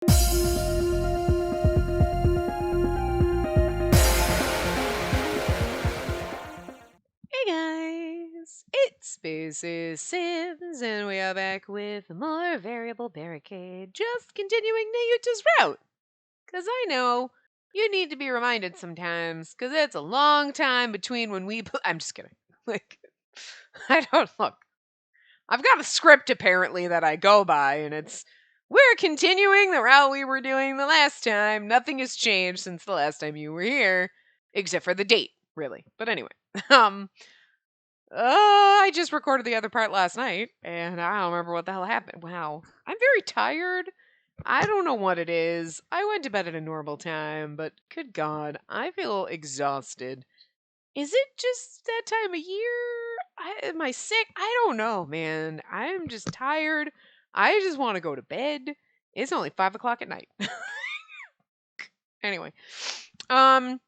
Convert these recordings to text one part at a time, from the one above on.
Hey guys, it's Spacey Sims, and we are back with more Variable Barricade, just continuing Nayuta's route. Because I know you need to be reminded sometimes, because it's a long time between when we... I'm just kidding. Like, I don't look. I've got a script apparently that I go by, and it's... We're continuing the route we were doing the last time. Nothing has changed since the last time you were here, except for the date, really. But anyway, I just recorded the other part last night, and I don't remember what the hell happened. Wow. I'm very tired. I don't know what it is. I went to bed at a normal time, but good God, I feel exhausted. Is it just that time of year? Am I sick? I don't know, man. I'm just tired. I just want to go to bed. It's only 5 o'clock at night. Anyway. Oh,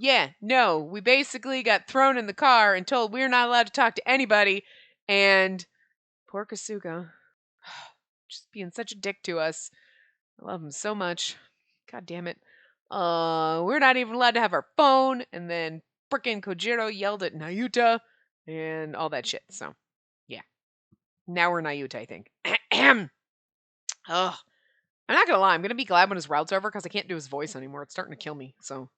yeah, no. We basically got thrown in the car and told we're not allowed to talk to anybody. And poor Kasuga. Just being such a dick to us. I love him so much. God damn it. We're not even allowed to have our phone. And then frickin' Kojiro yelled at Nayuta and all that shit. So, yeah. Now we're Nayuta, I think. Ugh. I'm not gonna lie. I'm gonna be glad when his route's over because I can't do his voice anymore. It's starting to kill me. So,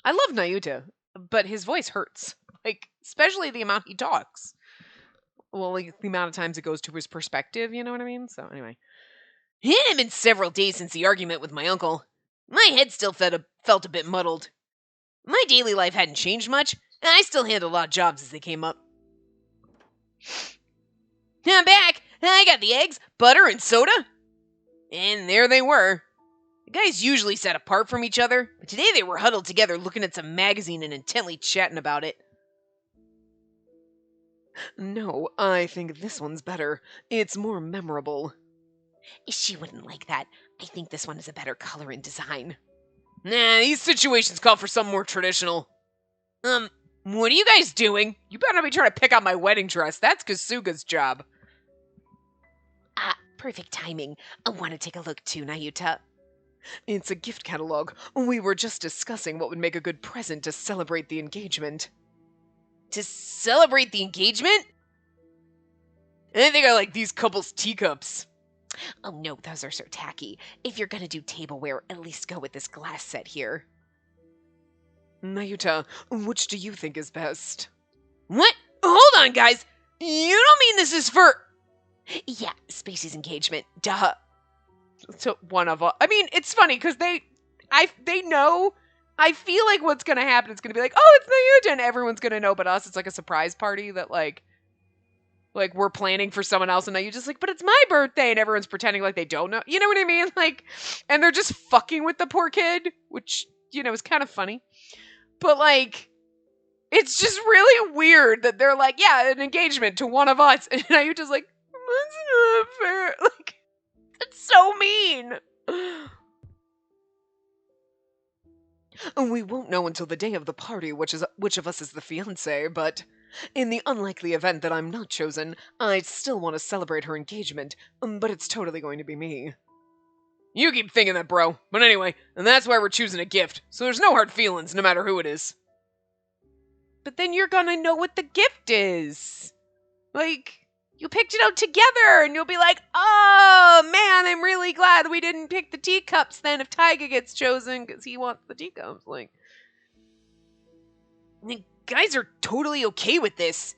I love Nayuta, but his voice hurts. Like, especially the amount he talks. Well, like, the amount of times it goes to his perspective, you know what I mean? So, anyway. It had been several days since the argument with my uncle. My head still felt a bit muddled. My daily life hadn't changed much, and I still handled a lot of jobs as they came up. I'm back! I got the eggs, butter, and soda. And there they were. The guys usually sat apart from each other, but today they were huddled together looking at some magazine and intently chatting about it. No, I think this one's better. It's more memorable. She wouldn't like that. I think this one is a better color and design. Nah, these situations call for something more traditional. What are you guys doing? You better not be trying to pick out my wedding dress. That's Kasuga's job. Perfect timing. I want to take a look too, Nayuta. It's a gift catalog. We were just discussing what would make a good present to celebrate the engagement. To celebrate the engagement? I think I like these couple's teacups. Oh no, those are so tacky. If you're gonna do tableware, at least go with this glass set here. Nayuta, which do you think is best? What? Hold on, guys! You don't mean this is for... Yeah, Spacey's engagement. Duh. To one of us. I mean, it's funny, because they know... I feel like what's gonna happen is gonna be like, oh, it's Nayuta, and everyone's gonna know but us. It's like a surprise party that, like we're planning for someone else, and now you're just like, but it's my birthday, and everyone's pretending like they don't know. You know what I mean? Like, and they're just fucking with the poor kid, which, you know, is kind of funny. But, like, it's just really weird that they're like, yeah, an engagement to one of us, and now you're just like, that's not fair. Like, that's so mean. We won't know until the day of the party which of us is the fiancé, but in the unlikely event that I'm not chosen, I still want to celebrate her engagement, but it's totally going to be me. You keep thinking that, bro. But anyway, and that's why we're choosing a gift, so there's no hard feelings no matter who it is. But then you're gonna know what the gift is. Like, you picked it out together, and you'll be like, oh, man, I'm really glad we didn't pick the teacups then if Taiga gets chosen, because he wants the teacups. Like, the guys are totally okay with this.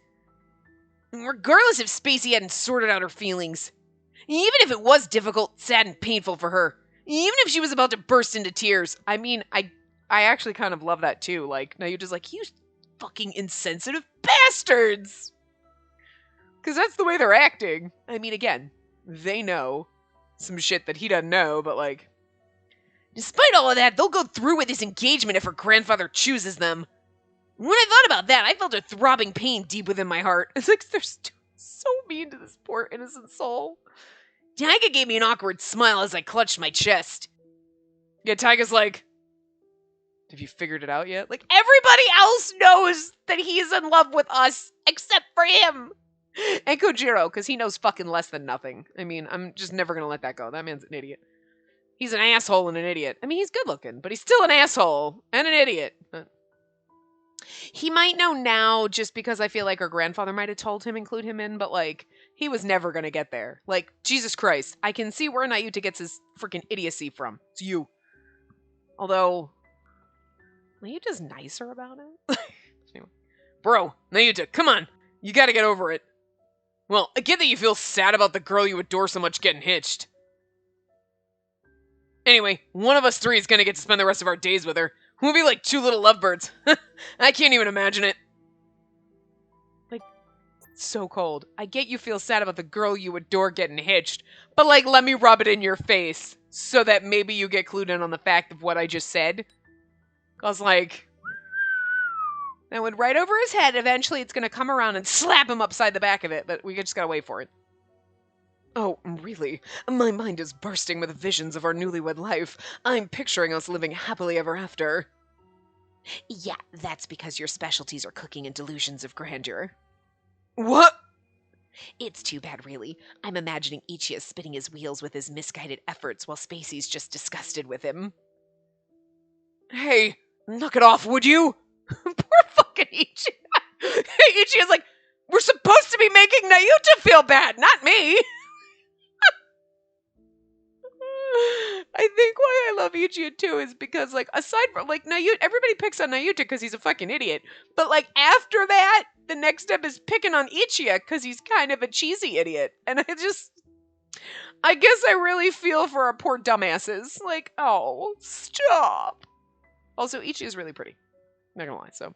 Regardless if Spacey hadn't sorted out her feelings. Even if it was difficult, sad, and painful for her. Even if she was about to burst into tears. I mean, I actually kind of love that, too. Like, now you're just like, you fucking insensitive bastards! Because that's the way they're acting. I mean, again, they know some shit that he doesn't know, but like... Despite all of that, they'll go through with this engagement if her grandfather chooses them. When I thought about that, I felt a throbbing pain deep within my heart. It's like they're so mean to this poor innocent soul. Taiga gave me an awkward smile as I clutched my chest. Yeah, Taiga's like, have you figured it out yet? Like, everybody else knows that he's in love with us, except for him. And Kojiro, because he knows fucking less than nothing. I mean, I'm just never going to let that go. That man's an idiot. He's an asshole and an idiot. I mean, he's good looking, but he's still an asshole and an idiot. He might know now just because I feel like her grandfather might have told him include him in, but like, he was never going to get there. Like, Jesus Christ. I can see where Nayuta gets his freaking idiocy from. It's you. Although, Nayuta's nicer about it. Anyway. Bro, Nayuta, come on. You gotta get over it. Well, I get that you feel sad about the girl you adore so much getting hitched. Anyway, one of us three is gonna get to spend the rest of our days with her. We'll be like two little lovebirds. I can't even imagine it. Like, so cold. I get you feel sad about the girl you adore getting hitched, but like, let me rub it in your face so that maybe you get clued in on the fact of what I just said. Cause like, that went right over his head. Eventually it's gonna come around and slap him upside the back of it, but we just gotta wait for it. Oh, really? My mind is bursting with visions of our newlywed life. I'm picturing us living happily ever after. Yeah, that's because your specialties are cooking and delusions of grandeur. What? It's too bad, really. I'm imagining Ichiya spinning his wheels with his misguided efforts while Spacey's just disgusted with him. Hey, knock it off, would you? Poor fucking Ichiya. Ichiya's like, we're supposed to be making Nayuta feel bad, not me. I think why I love Ichiya too is because, like, aside from, like, Nayuta, everybody picks on Nayuta because he's a fucking idiot. But, like, after that, the next step is picking on Ichiya because he's kind of a cheesy idiot. And I guess I really feel for our poor dumbasses. Like, oh, stop. Also, Ichiya's really pretty. Not gonna lie, so.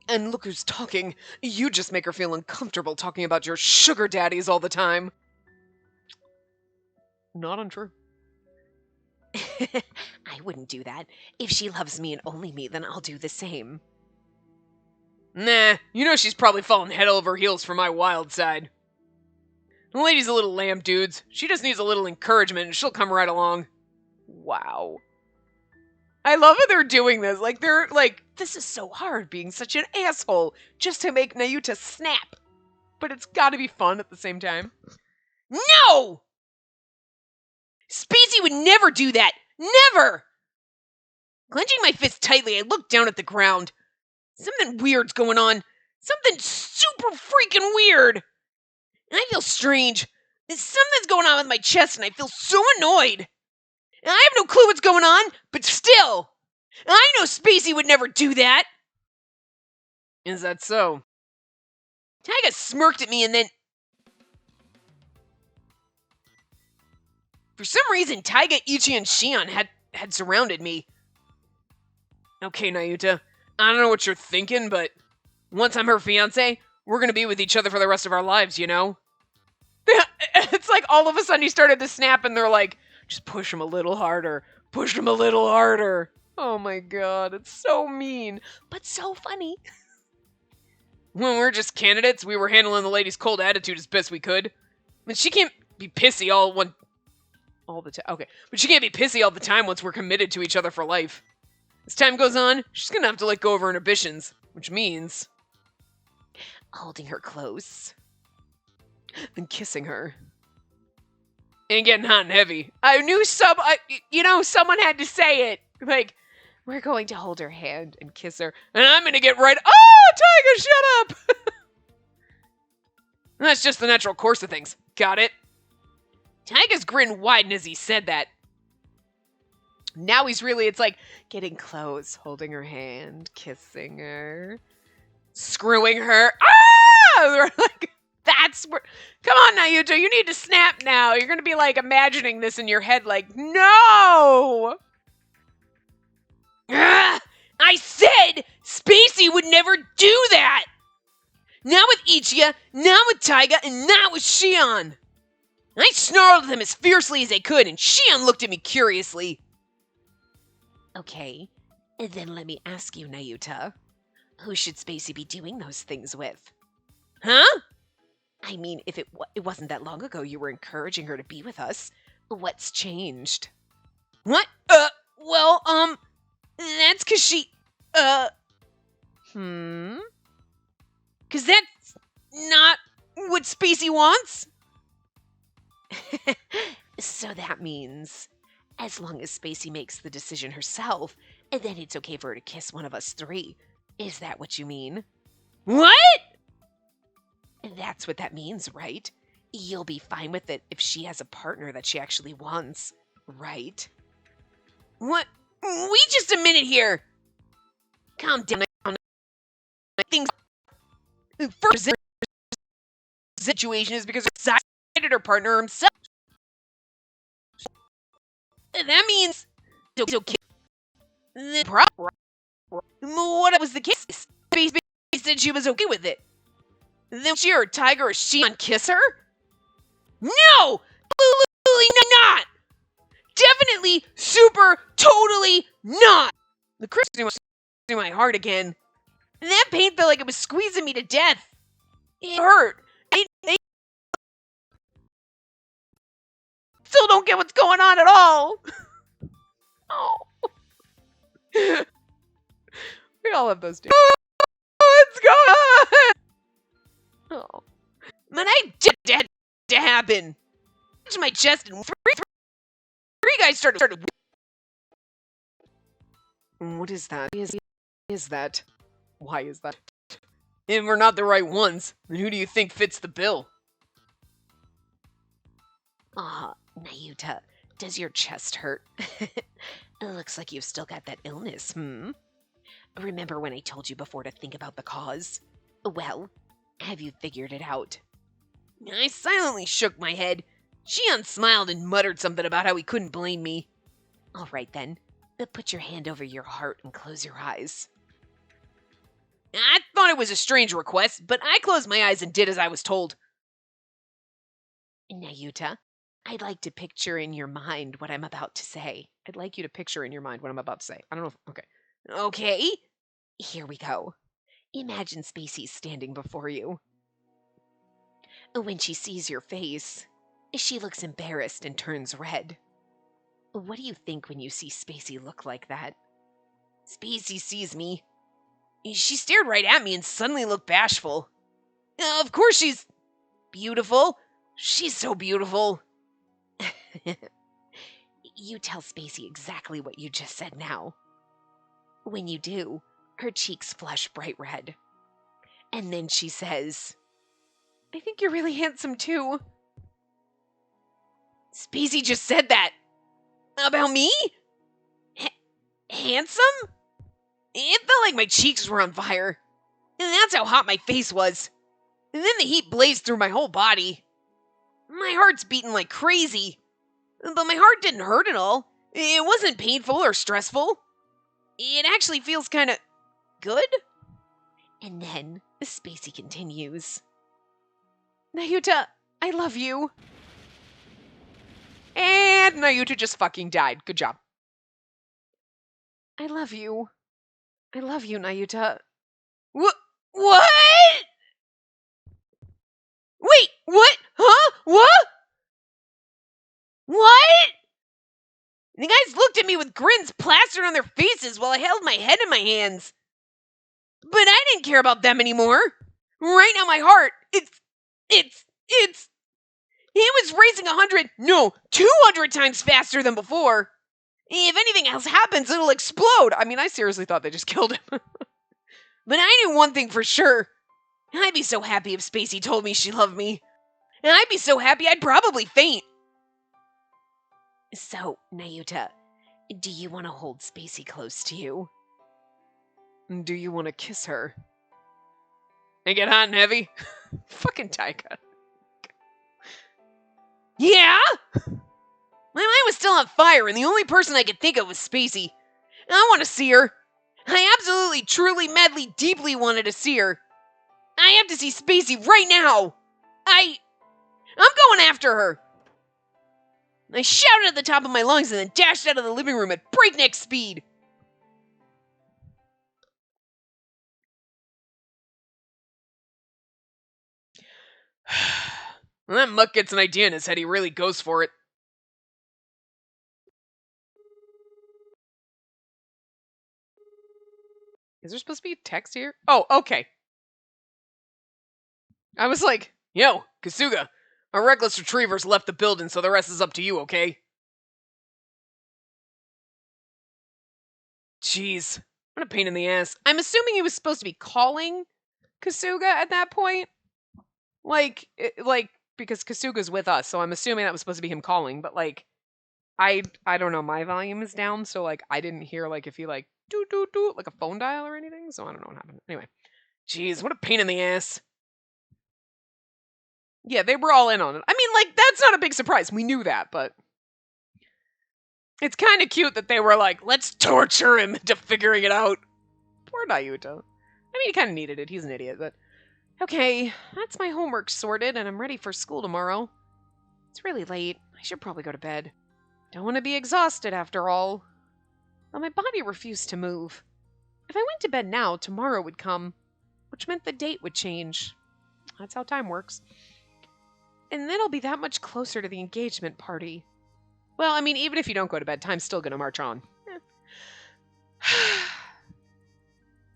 And look who's talking. You just make her feel uncomfortable talking about your sugar daddies all the time. Not untrue. I wouldn't do that. If she loves me and only me, then I'll do the same. Nah, you know she's probably fallen head over heels for my wild side. The lady's a little lamb, dudes. She just needs a little encouragement and she'll come right along. Wow. I love how they're doing this. Like, they're like, this is so hard being such an asshole just to make Nayuta snap. But it's gotta be fun at the same time. No! Spacey would never do that! Never! Clenching my fist tightly, I looked down at the ground. Something weird's going on. Something super freaking weird. And I feel strange. There's something's going on with my chest and I feel so annoyed. And I have no clue what's going on, but still. I know Spacey would never do that. Is that so? Taiga smirked at me and then... For some reason, Taiga, Ichi, and Shion had surrounded me. Okay, Nayuta, I don't know what you're thinking, but once I'm her fiancé, we're gonna be with each other for the rest of our lives, you know? It's like all of a sudden he started to snap and they're like, just push him a little harder. Push him a little harder. Oh my god, it's so mean, but so funny. When we were just candidates, we were handling the lady's cold attitude as best we could. I mean, she can't be pissy all the time. Okay, but she can't be pissy all the time once we're committed to each other for life. As time goes on, she's gonna have to let go of her inhibitions, which means holding her close and kissing her and getting hot and heavy. I knew someone had to say it. Like, we're going to hold her hand and kiss her, and I'm gonna get right. Oh, Taiga, shut up! That's just the natural course of things. Got it? Taiga's grin widened as he said that. Now it's like, getting close, holding her hand, kissing her, screwing her. Ah! They're like, that's where... Come on, Nayuta, you need to snap now. You're going to be, like, imagining this in your head, like, no! Ah! I said Spacey would never do that! Not with Ichiya, not with Taiga, and not with Shion. I snarled at them as fiercely as I could, and Shion looked at me curiously. Okay, then let me ask you, Nayuta. Who should Spacey be doing those things with? Huh? I mean, if it wasn't that long ago you were encouraging her to be with us, what's changed? What? Well, that's 'cause she, 'cause that's not what Spacey wants? So that means, as long as Spacey makes the decision herself, then it's okay for her to kiss one of us three. Is that what you mean? What? That's what that means, right? You'll be fine with it if she has a partner that she actually wants, right? What? Wait just a minute here. Calm down. Things. First situation is because her decided her partner himself. That means it's okay. The problem. What was the case? Spacey said she was okay with it. Then she or Tiger or Shion kiss her? No! Absolutely not! Definitely, super, totally not! The crimson was in my heart again. That pain felt like it was squeezing me to death. It hurt. I still don't get what's going on at all. Oh. We all have those days. What's going on? Oh. Man, I did that to happen. To my chest and three guys started. What is that? Is that? Why is that? If we're not the right ones, then who do you think fits the bill? Nayuta, does your chest hurt? It looks like you've still got that illness, Remember when I told you before to think about the cause? Well, have you figured it out? I silently shook my head. Shion smiled and muttered something about how he couldn't blame me. All right then, put your hand over your heart and close your eyes. I thought it was a strange request, but I closed my eyes and did as I was told. Nayuta, I'd like to picture in your mind what I'm about to say. I'd like you to picture in your mind what I'm about to say. I don't know if... Okay. Okay. Here we go. Imagine Spacey standing before you. When she sees your face, she looks embarrassed and turns red. What do you think when you see Spacey look like that? Spacey sees me. She stared right at me and suddenly looked bashful. Of course she's beautiful. She's so beautiful. You tell Spacey exactly what you just said now. When you do, her cheeks flush bright red. And then she says, I think you're really handsome too. Spacey just said that. About me? Handsome? It felt like my cheeks were on fire. And that's how hot my face was. And then the heat blazed through my whole body. My heart's beating like crazy. But my heart didn't hurt at all. It wasn't painful or stressful. It actually feels kind of good. And then Spacey continues. Nayuta, I love you. And Nayuta just fucking died. Good job. I love you. I love you, Nayuta. What? Wait, what? Huh? What? What? The guys looked at me with grins plastered on their faces while I held my head in my hands. But I didn't care about them anymore. Right now my heart, it was racing 100, no, 200 times faster than before. If anything else happens, it'll explode. I mean, I seriously thought they just killed him. But I knew one thing for sure. I'd be so happy if Spacey told me she loved me. And I'd be so happy I'd probably faint. So, Nayuta, do you want to hold Spacey close to you? Do you want to kiss her? And get hot and heavy? Fucking Taika. Yeah? My mind was still on fire, and the only person I could think of was Spacey. I want to see her. I absolutely, truly, madly, deeply wanted to see her. I have to see Spacey right now. I'm going after her. I shouted at the top of my lungs and then dashed out of the living room at breakneck speed. When that muck gets an idea in his head, he really goes for it. Is there supposed to be text here? Oh, okay. I was like, yo, Kasuga, A reckless retriever's left the building, so the rest is up to you, okay? Jeez. What a pain in the ass. I'm assuming he was supposed to be calling Kasuga at that point. Like, because Kasuga's with us, so I'm assuming that was supposed to be him calling, but like, I don't know, my volume is down, so like, I didn't hear like if he like, doot, doot, doot, like a phone dial or anything, so I don't know what happened. Anyway. Jeez, what a pain in the ass. Yeah, they were all in on it. I mean, like, that's not a big surprise. We knew that, but it's kind of cute that they were like, let's torture him into figuring it out. Poor Nayuta. I mean, he kind of needed it. He's an idiot, but... Okay, that's my homework sorted, and I'm ready for school tomorrow. It's really late. I should probably go to bed. Don't want to be exhausted, after all. But my body refused to move. If I went to bed now, tomorrow would come, which meant the date would change. That's how time works. And then I'll be that much closer to the engagement party. Well, I mean, even if you don't go to bed, time's still gonna march on.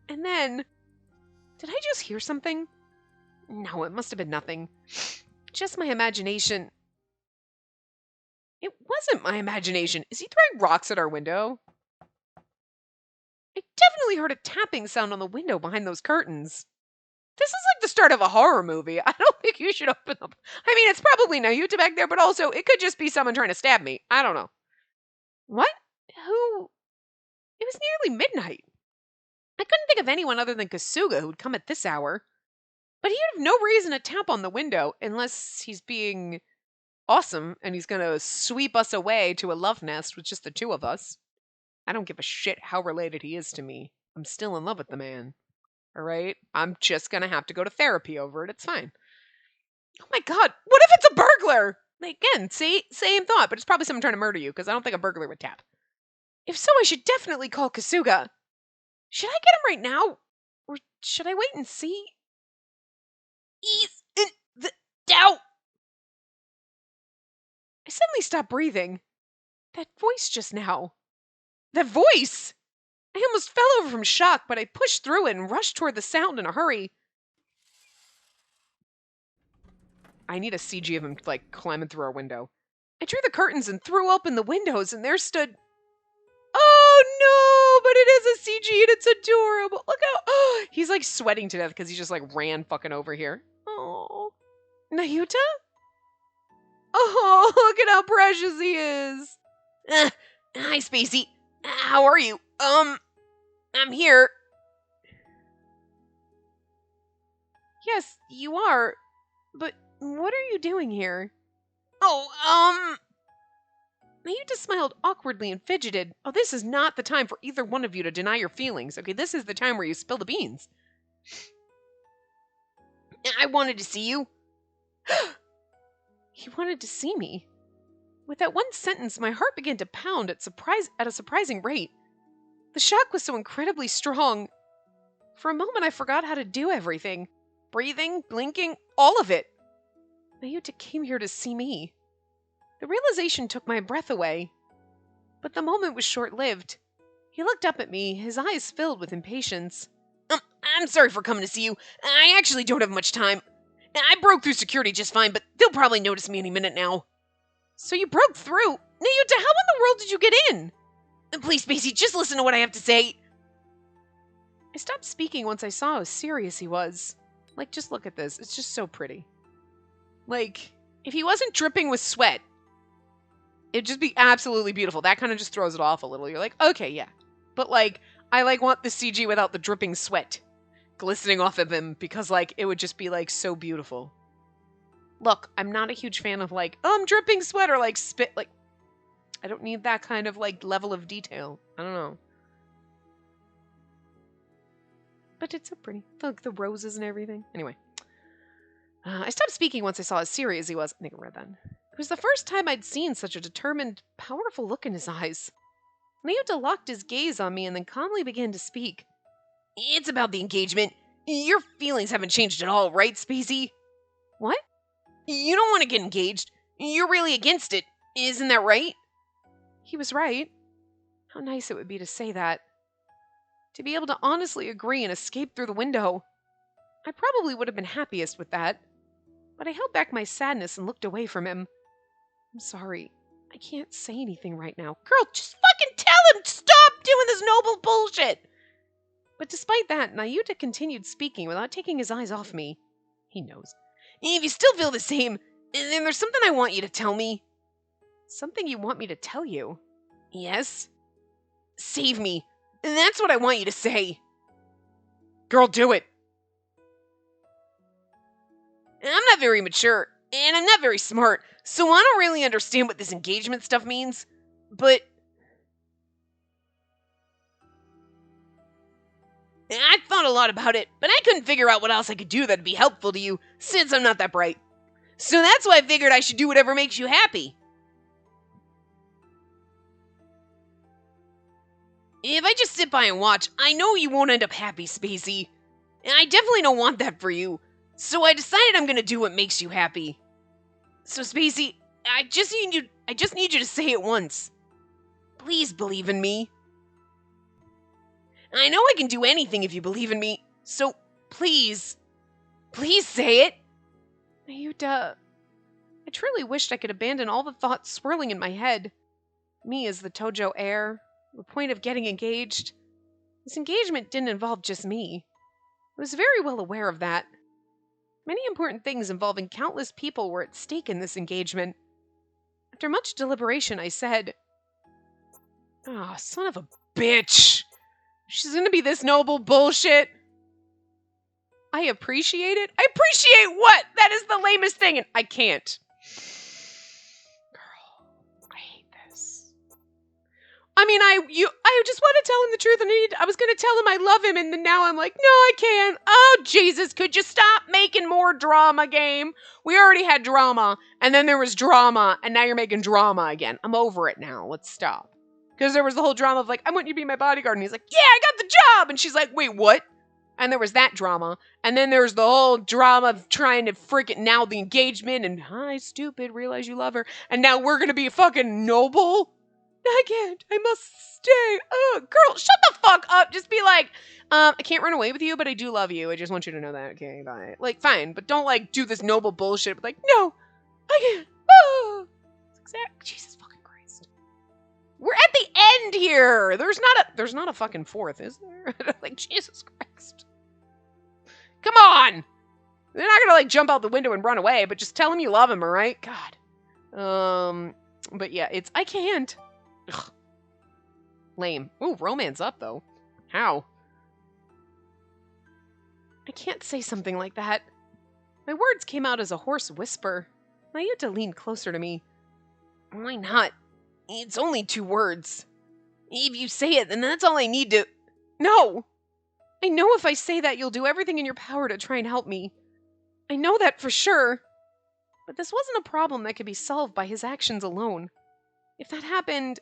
And then... Did I just hear something? No, it must have been nothing. Just my imagination. It wasn't my imagination. Is he throwing rocks at our window? I definitely heard a tapping sound on the window behind those curtains. This is like the start of a horror movie. I don't think you should open up. I mean, it's probably Nayuta back there, but also it could just be someone trying to stab me. I don't know. What? Who? It was nearly midnight. I couldn't think of anyone other than Kasuga who'd come at this hour. But he'd have no reason to tap on the window unless he's being awesome and he's gonna sweep us away to a love nest with just the two of us. I don't give a shit how related he is to me. I'm still in love with the man. Alright? I'm just gonna have to go to therapy over it. It's fine. Oh my god, what if it's a burglar? Again, see? Same thought, but it's probably someone trying to murder you, because I don't think a burglar would tap. If so, I should definitely call Kasuga. Should I get him right now? Or should I wait and see? He's in the doubt. I suddenly stopped breathing. That voice just now. That voice! I almost fell over from shock, but I pushed through it and rushed toward the sound in a hurry. I need a CG of him, like, climbing through our window. I drew the curtains and threw open the windows, and there stood... Oh, no! But it is a CG, and it's adorable. Look how... Oh, he's, like, sweating to death because he just, like, ran fucking over here. Oh. Nayuta? Oh, look at how precious he is. Hi, Spacey. How are you? I'm here. Yes, you are. But what are you doing here? Oh, Nayuta smiled awkwardly and fidgeted. Oh, this is not the time for either one of you to deny your feelings. Okay, this is the time where you spill the beans. I wanted to see you. He wanted to see me. With that one sentence, my heart began to pound at a surprising rate. The shock was so incredibly strong. For a moment, I forgot how to do everything. Breathing, blinking, all of it. Nayuta came here to see me. The realization took my breath away. But the moment was short-lived. He looked up at me, his eyes filled with impatience. I'm sorry for coming to see you. I actually don't have much time. I broke through security just fine, but they'll probably notice me any minute now. So you broke through? Nayuta, how in the world did you get in? Please, Spacey, just listen to what I have to say. I stopped speaking once I saw how serious he was. Like, just look at this. It's just so pretty. Like, if he wasn't dripping with sweat, it'd just be absolutely beautiful. That kind of just throws it off a little. You're like, okay, yeah. But, like, I, like, want the CG without the dripping sweat glistening off of him because, like, it would just be, like, so beautiful. Look, I'm not a huge fan of, like, oh, I'm dripping sweat or, like, spit. Like, I don't need that kind of, like, level of detail. I don't know. But it's so pretty. Look, the roses and everything. Anyway. I stopped speaking once I saw how serious he was. I think I read that. It was the first time I'd seen such a determined, powerful look in his eyes. Nayuta locked his gaze on me and then calmly began to speak. It's about the engagement. Your feelings haven't changed at all, right, Spacey? What? You don't want to get engaged. You're really against it. Isn't that right? He was right. How nice it would be to say that. To be able to honestly agree and escape through the window. I probably would have been happiest with that. but I held back my sadness and looked away from him. I'm sorry. I can't say anything right now. Girl, just fucking tell him to stop doing this noble bullshit! But despite that, Nayuta continued speaking without taking his eyes off me. He knows. If you still feel the same, then there's something I want you to tell me. Something you want me to tell you? Yes? Save me. That's what I want you to say. Girl, do it. I'm not very mature, and I'm not very smart, so I don't really understand what this engagement stuff means, but I thought a lot about it, but I couldn't figure out what else I could do that'd be helpful to you, since I'm not that bright. So that's why I figured I should do whatever makes you happy. If I just sit by and watch, I know you won't end up happy, Spacey. And I definitely don't want that for you. So I decided I'm gonna do what makes you happy. So Spacey, I just need you to say it once. Please believe in me. I know I can do anything if you believe in me, so please say it. Nayuta, I truly wished I could abandon all the thoughts swirling in my head. Me as the Tojo heir, the point of getting engaged. This engagement didn't involve just me. I was very well aware of that. Many important things involving countless people were at stake in this engagement. After much deliberation, I said, "Oh, son of a bitch! She's gonna be this noble bullshit." I appreciate it? I appreciate what? That is the lamest thing, and I can't. Girl, I hate this. I mean, I just want to tell him the truth, and I was gonna tell him I love him, and then now I'm like, no, I can't. Oh, Jesus, could you stop making more drama, game? We already had drama, and then there was drama, and now you're making drama again. I'm over it now. Let's stop. Because there was the whole drama of like, I want you to be my bodyguard, and he's like, yeah, I got the job, and she's like, wait, what? And there was that drama, and then there's the whole drama of trying to freaking now the engagement, and hi, stupid, realize you love her, and now we're gonna be fucking noble? I can't. I must stay. Oh, girl, shut the fuck up. Just be like, I can't run away with you, but I do love you. I just want you to know that. Okay, bye. Like, fine, but don't like do this noble bullshit. But like, no, I can't. Oh, Jesus fucking Christ. We're at the end here. There's not a fucking fourth, is there? Like, Jesus Christ. Come on. They're not gonna like jump out the window and run away, but just tell him you love him, all right? God. But yeah, I can't. Ugh. Lame. Ooh, romance up, though. How? I can't say something like that. My words came out as a hoarse whisper. Nayuta leaned closer to me. Why not? It's only 2 words. If you say it, then that's all I need to... No! I know if I say that, you'll do everything in your power to try and help me. I know that for sure. But this wasn't a problem that could be solved by his actions alone. If that happened...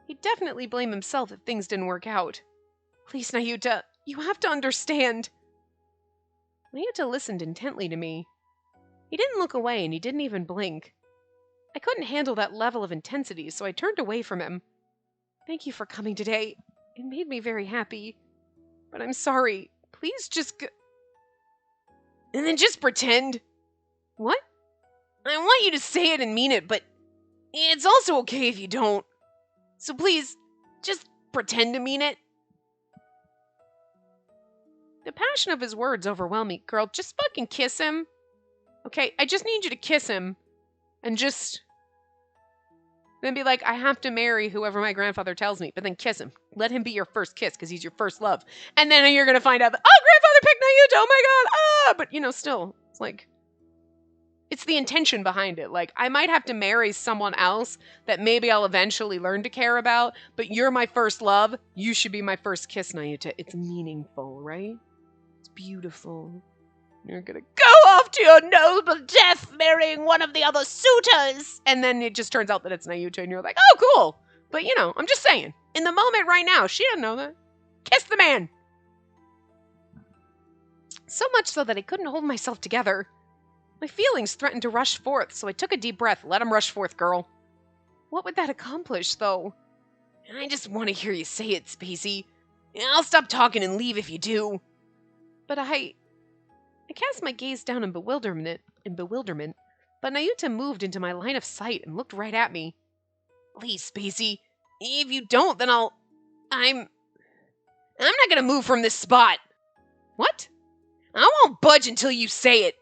he'd definitely blame himself if things didn't work out. Please, Nayuta, you have to understand. Nayuta listened intently to me. He didn't look away, and he didn't even blink. I couldn't handle that level of intensity, so I turned away from him. Thank you for coming today. It made me very happy. But I'm sorry. Please just go... And then just pretend. What? I want you to say it and mean it, but it's also okay if you don't. So please, just pretend to mean it. The passion of his words overwhelmed me. Girl, just fucking kiss him. Okay, I just need you to kiss him. And just... then be like, I have to marry whoever my grandfather tells me. But then kiss him. Let him be your first kiss, because he's your first love. And then you're going to find out that, oh, grandfather picked Nayuta, oh my god, ah! But, you know, still, it's like... it's the intention behind it. Like, I might have to marry someone else that maybe I'll eventually learn to care about, but you're my first love. You should be my first kiss, Nayuta. It's meaningful, right? It's beautiful. You're gonna go off to your noble death marrying one of the other suitors! And then it just turns out that it's Nayuta, and you're like, oh, cool! But, you know, I'm just saying. In the moment right now, she doesn't know that. Kiss the man! So much so that I couldn't hold myself together. My feelings threatened to rush forth, so I took a deep breath. Let them rush forth, girl. What would that accomplish, though? I just want to hear you say it, Spacey. I'll stop talking and leave if you do. But I cast my gaze down in bewilderment in bewilderment, but Nayuta moved into my line of sight and looked right at me. Please, Spacey, if you don't, then I'm not gonna move from this spot. What? I won't budge until you say it.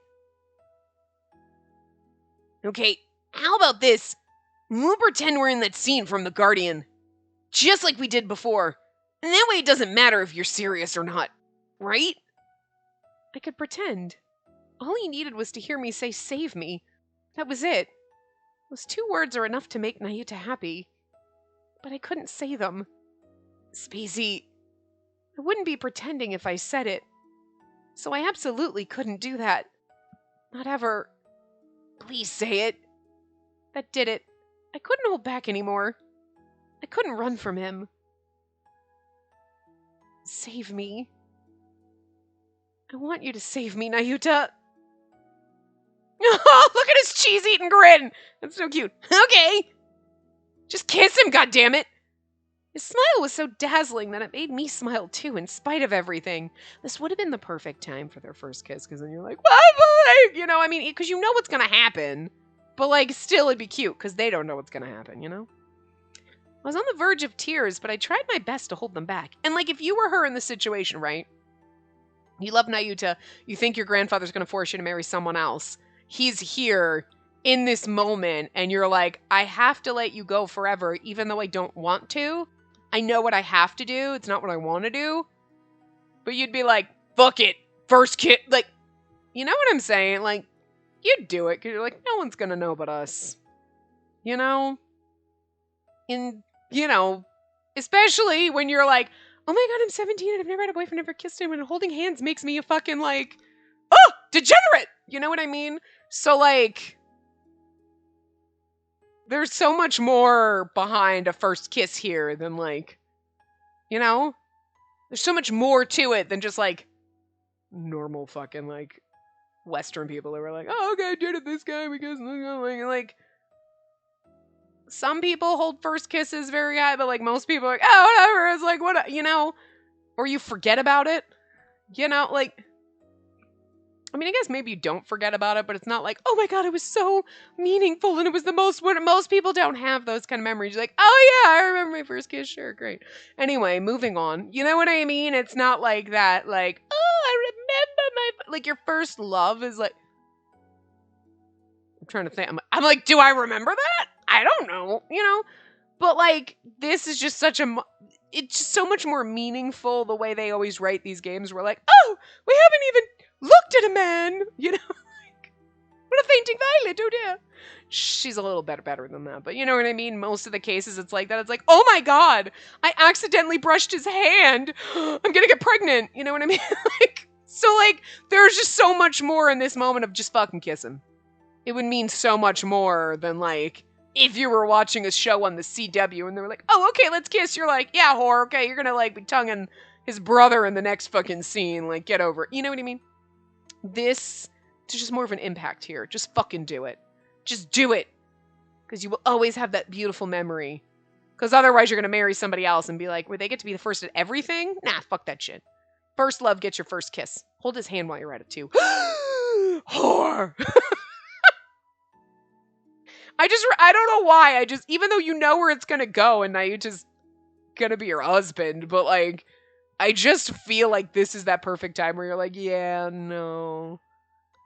Okay, how about this? We'll pretend we're in that scene from The Guardian. Just like we did before. And that way it doesn't matter if you're serious or not. Right? I could pretend. All he needed was to hear me say, "Save me." That was it. Those 2 words are enough to make Nayuta happy. But I couldn't say them. Spacey, I wouldn't be pretending if I said it. So I absolutely couldn't do that. Not ever. Please say it. That did it. I couldn't hold back anymore. I couldn't run from him. Save me. I want you to save me, Nayuta. Oh, look at his cheese-eating grin. That's so cute. Okay. Just kiss him, goddammit. His smile was so dazzling that it made me smile too, in spite of everything. This would have been the perfect time for their first kiss, because then you're like, what? You know, I mean, because you know what's going to happen. But, like, still it'd be cute, because they don't know what's going to happen, you know? I was on the verge of tears, but I tried my best to hold them back. And, like, if you were her in this situation, right? You love Nayuta. You think your grandfather's going to force you to marry someone else. He's here in this moment, and you're like, I have to let you go forever, even though I don't want to. I know what I have to do. It's not what I want to do. But you'd be like, fuck it. First kid. Like, you know what I'm saying? Like, you'd do it, because you're like, no one's going to know but us. You know? Especially when you're like, oh my god, I'm 17 and I've never had a boyfriend, never kissed him, and holding hands makes me a fucking, like, oh, degenerate! You know what I mean? So, like, there's so much more behind a first kiss here than, like, you know? There's so much more to it than just, like, normal fucking, like, Western people who are like, oh, okay, I dated this guy because, like, some people hold first kisses very high, but, like, most people are like, oh, whatever, it's like, what, you know? Or you forget about it, you know? Like, I mean, I guess maybe you don't forget about it, but it's not like, oh my god, it was so meaningful, and it was the most, most people don't have those kind of memories. You're like, oh yeah, I remember my first kiss, sure, great. Anyway, moving on. You know what I mean? It's not like that, like, oh, I remember like, your first love is like, I'm trying to think, I'm like, do I remember that? I don't know, you know? But, like, this is just it's just so much more meaningful the way they always write these games. We're like, oh, we haven't even looked at a man, you know? Like, what a fainting violet, oh dear. She's a little better than that, but you know what I mean? Most of the cases, it's like that. It's like, oh my god, I accidentally brushed his hand. I'm gonna get pregnant. You know what I mean? Like, so, like, there's just so much more in this moment of just fucking kissing. It would mean so much more than, like, if you were watching a show on the CW and they were like, oh, okay, let's kiss. You're like, yeah, whore, okay, you're gonna, like, be tonguing his brother in the next fucking scene. Like, get over it. You know what I mean? There's just more of an impact here. Just fucking do it. Just do it. Because you will always have that beautiful memory. Because otherwise you're gonna marry somebody else and be like, would they get to be the first at everything? Nah, fuck that shit. First love gets your first kiss. Hold his hand while you're at it, too. Whore! I don't know why, even though you know where it's gonna go and now you're just gonna be your husband, but, like, I just feel like this is that perfect time where you're like, yeah, no.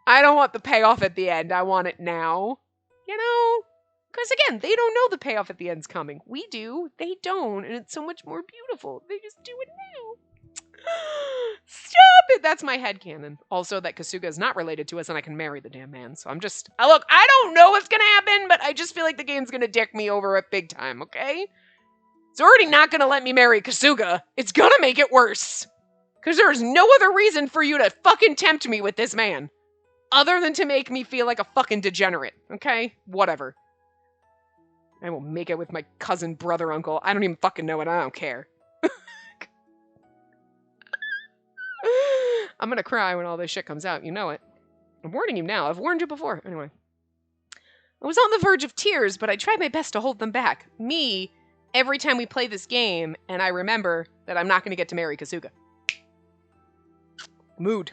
I don't want the payoff at the end, I want it now. You know? Because, again, they don't know the payoff at the end's coming. We do, they don't, and it's so much more beautiful. They just do it now. Stop it! That's my headcanon. Also, that Kasuga is not related to us and I can marry the damn man. So I'm just... Look, I don't know what's gonna happen, but I just feel like the game's gonna dick me over at big time, okay? It's already not gonna let me marry Kasuga. It's gonna make it worse. Because there's no other reason for you to fucking tempt me with this man. Other than to make me feel like a fucking degenerate, okay? Whatever. I will make it with my cousin, brother, uncle. I don't even fucking know it. I don't care. I'm gonna cry when all this shit comes out. You know it. I'm warning you now. I've warned you before. Anyway. I was on the verge of tears, but I tried my best to hold them back. Me, every time we play this game, and I remember that I'm not gonna get to marry Kasuga. Mood.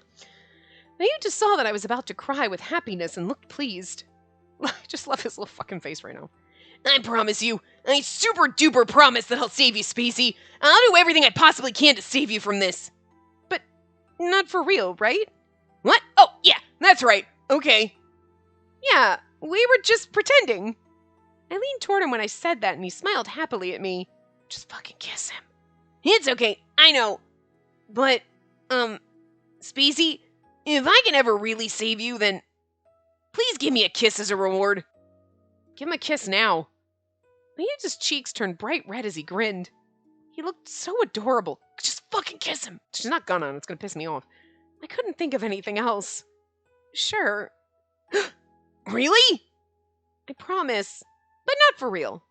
Nayuta saw that I was about to cry with happiness and looked pleased. I just love his little fucking face right now. I promise you, I super duper promise that I'll save you, Spacey. I'll do everything I possibly can to save you from this. But not for real, right? What? Oh, yeah, that's right. Okay. Yeah, we were just pretending. I leaned toward him when I said that, and he smiled happily at me. Just fucking kiss him. It's okay, I know. But, Spacey, if I can ever really save you, then please give me a kiss as a reward. Give him a kiss now. Nayuta's cheeks turned bright red as he grinned. He looked so adorable. Just fucking kiss him. She's not gonna, it's gonna piss me off. I couldn't think of anything else. Sure. Really? I promise. But not for real.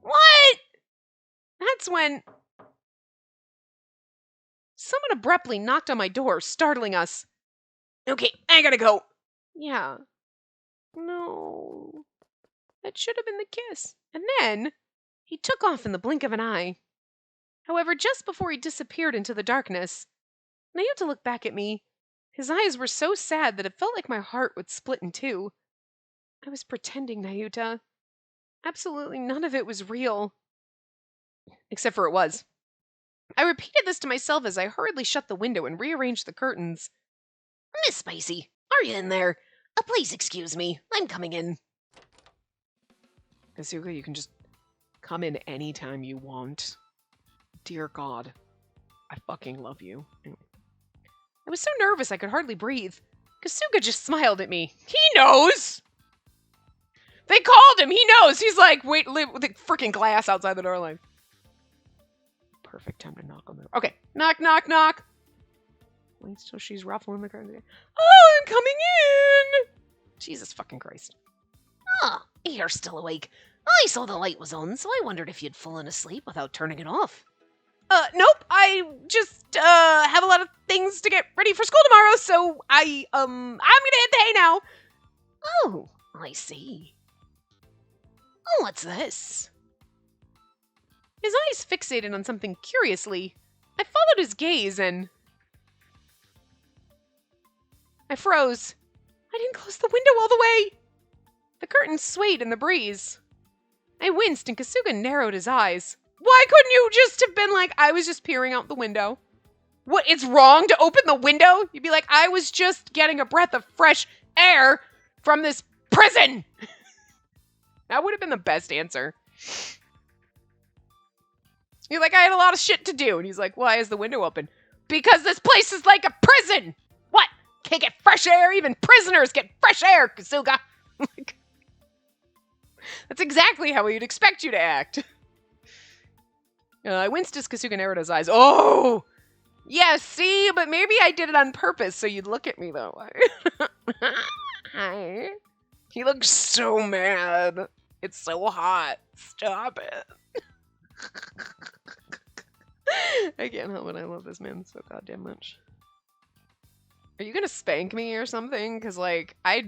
What? That's when someone abruptly knocked on my door, startling us. Okay, I gotta go. Yeah. No. That should have been the kiss. And then he took off in the blink of an eye. However, just before he disappeared into the darkness, Nayuta looked back at me. His eyes were so sad that it felt like my heart would split in two. I was pretending, Nayuta. Absolutely none of it was real. Except for it was. I repeated this to myself as I hurriedly shut the window and rearranged the curtains. Miss Spacey, are you in there? Please excuse me. I'm coming in. Kasuga, you can just come in anytime you want. Dear God, I fucking love you. I was so nervous I could hardly breathe. Kasuga just smiled at me. He knows! They called him! He knows! He's like, wait, with the freaking glass outside the door, like. Perfect time to knock on the door. Okay, knock, knock, knock. Wait till she's ruffling the curtains again. Oh, I'm coming in! Jesus fucking Christ. Ah, you're still awake. I saw the light was on, so I wondered if you'd fallen asleep without turning it off. Nope, I just, have a lot of things to get ready for school tomorrow, so I'm gonna hit the hay now. Oh, I see. What's this? His eyes fixated on something curiously. I followed his gaze and I froze. I didn't close the window all the way. The curtains swayed in the breeze. I winced and Kasuga narrowed his eyes. Why couldn't you just have been like, I was just peering out the window? What, it's wrong to open the window? You'd be like, I was just getting a breath of fresh air from this prison. That would have been the best answer. You're like, I had a lot of shit to do. And he's like, why is the window open? Because this place is like a prison. What? Can't get fresh air? Even prisoners get fresh air, Kasuga. That's exactly how we'd expect you to act. I winced as Kasuga narrowed his eyes. Oh! Yeah, see? But maybe I did it on purpose so you'd look at me that way. Hi. He looks so mad. It's so hot. Stop it. I can't help it. I love this man so goddamn much. Are you gonna spank me or something? Because, like, I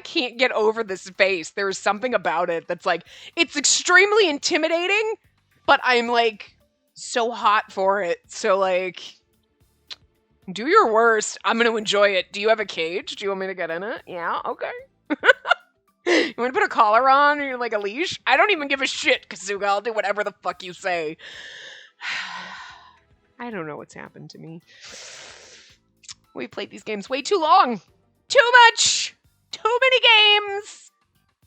can't get over this face. There's something about it that's, like, it's extremely intimidating, but I'm, like, so hot for it. So, like, do your worst. I'm gonna enjoy it. Do you have a cage? Do you want me to get in it? Yeah? Okay. You want to put a collar on or, like, a leash? I don't even give a shit, Kasuga. I'll do whatever the fuck you say. I don't know what's happened to me. We played these games way too long. Too much. Too many games.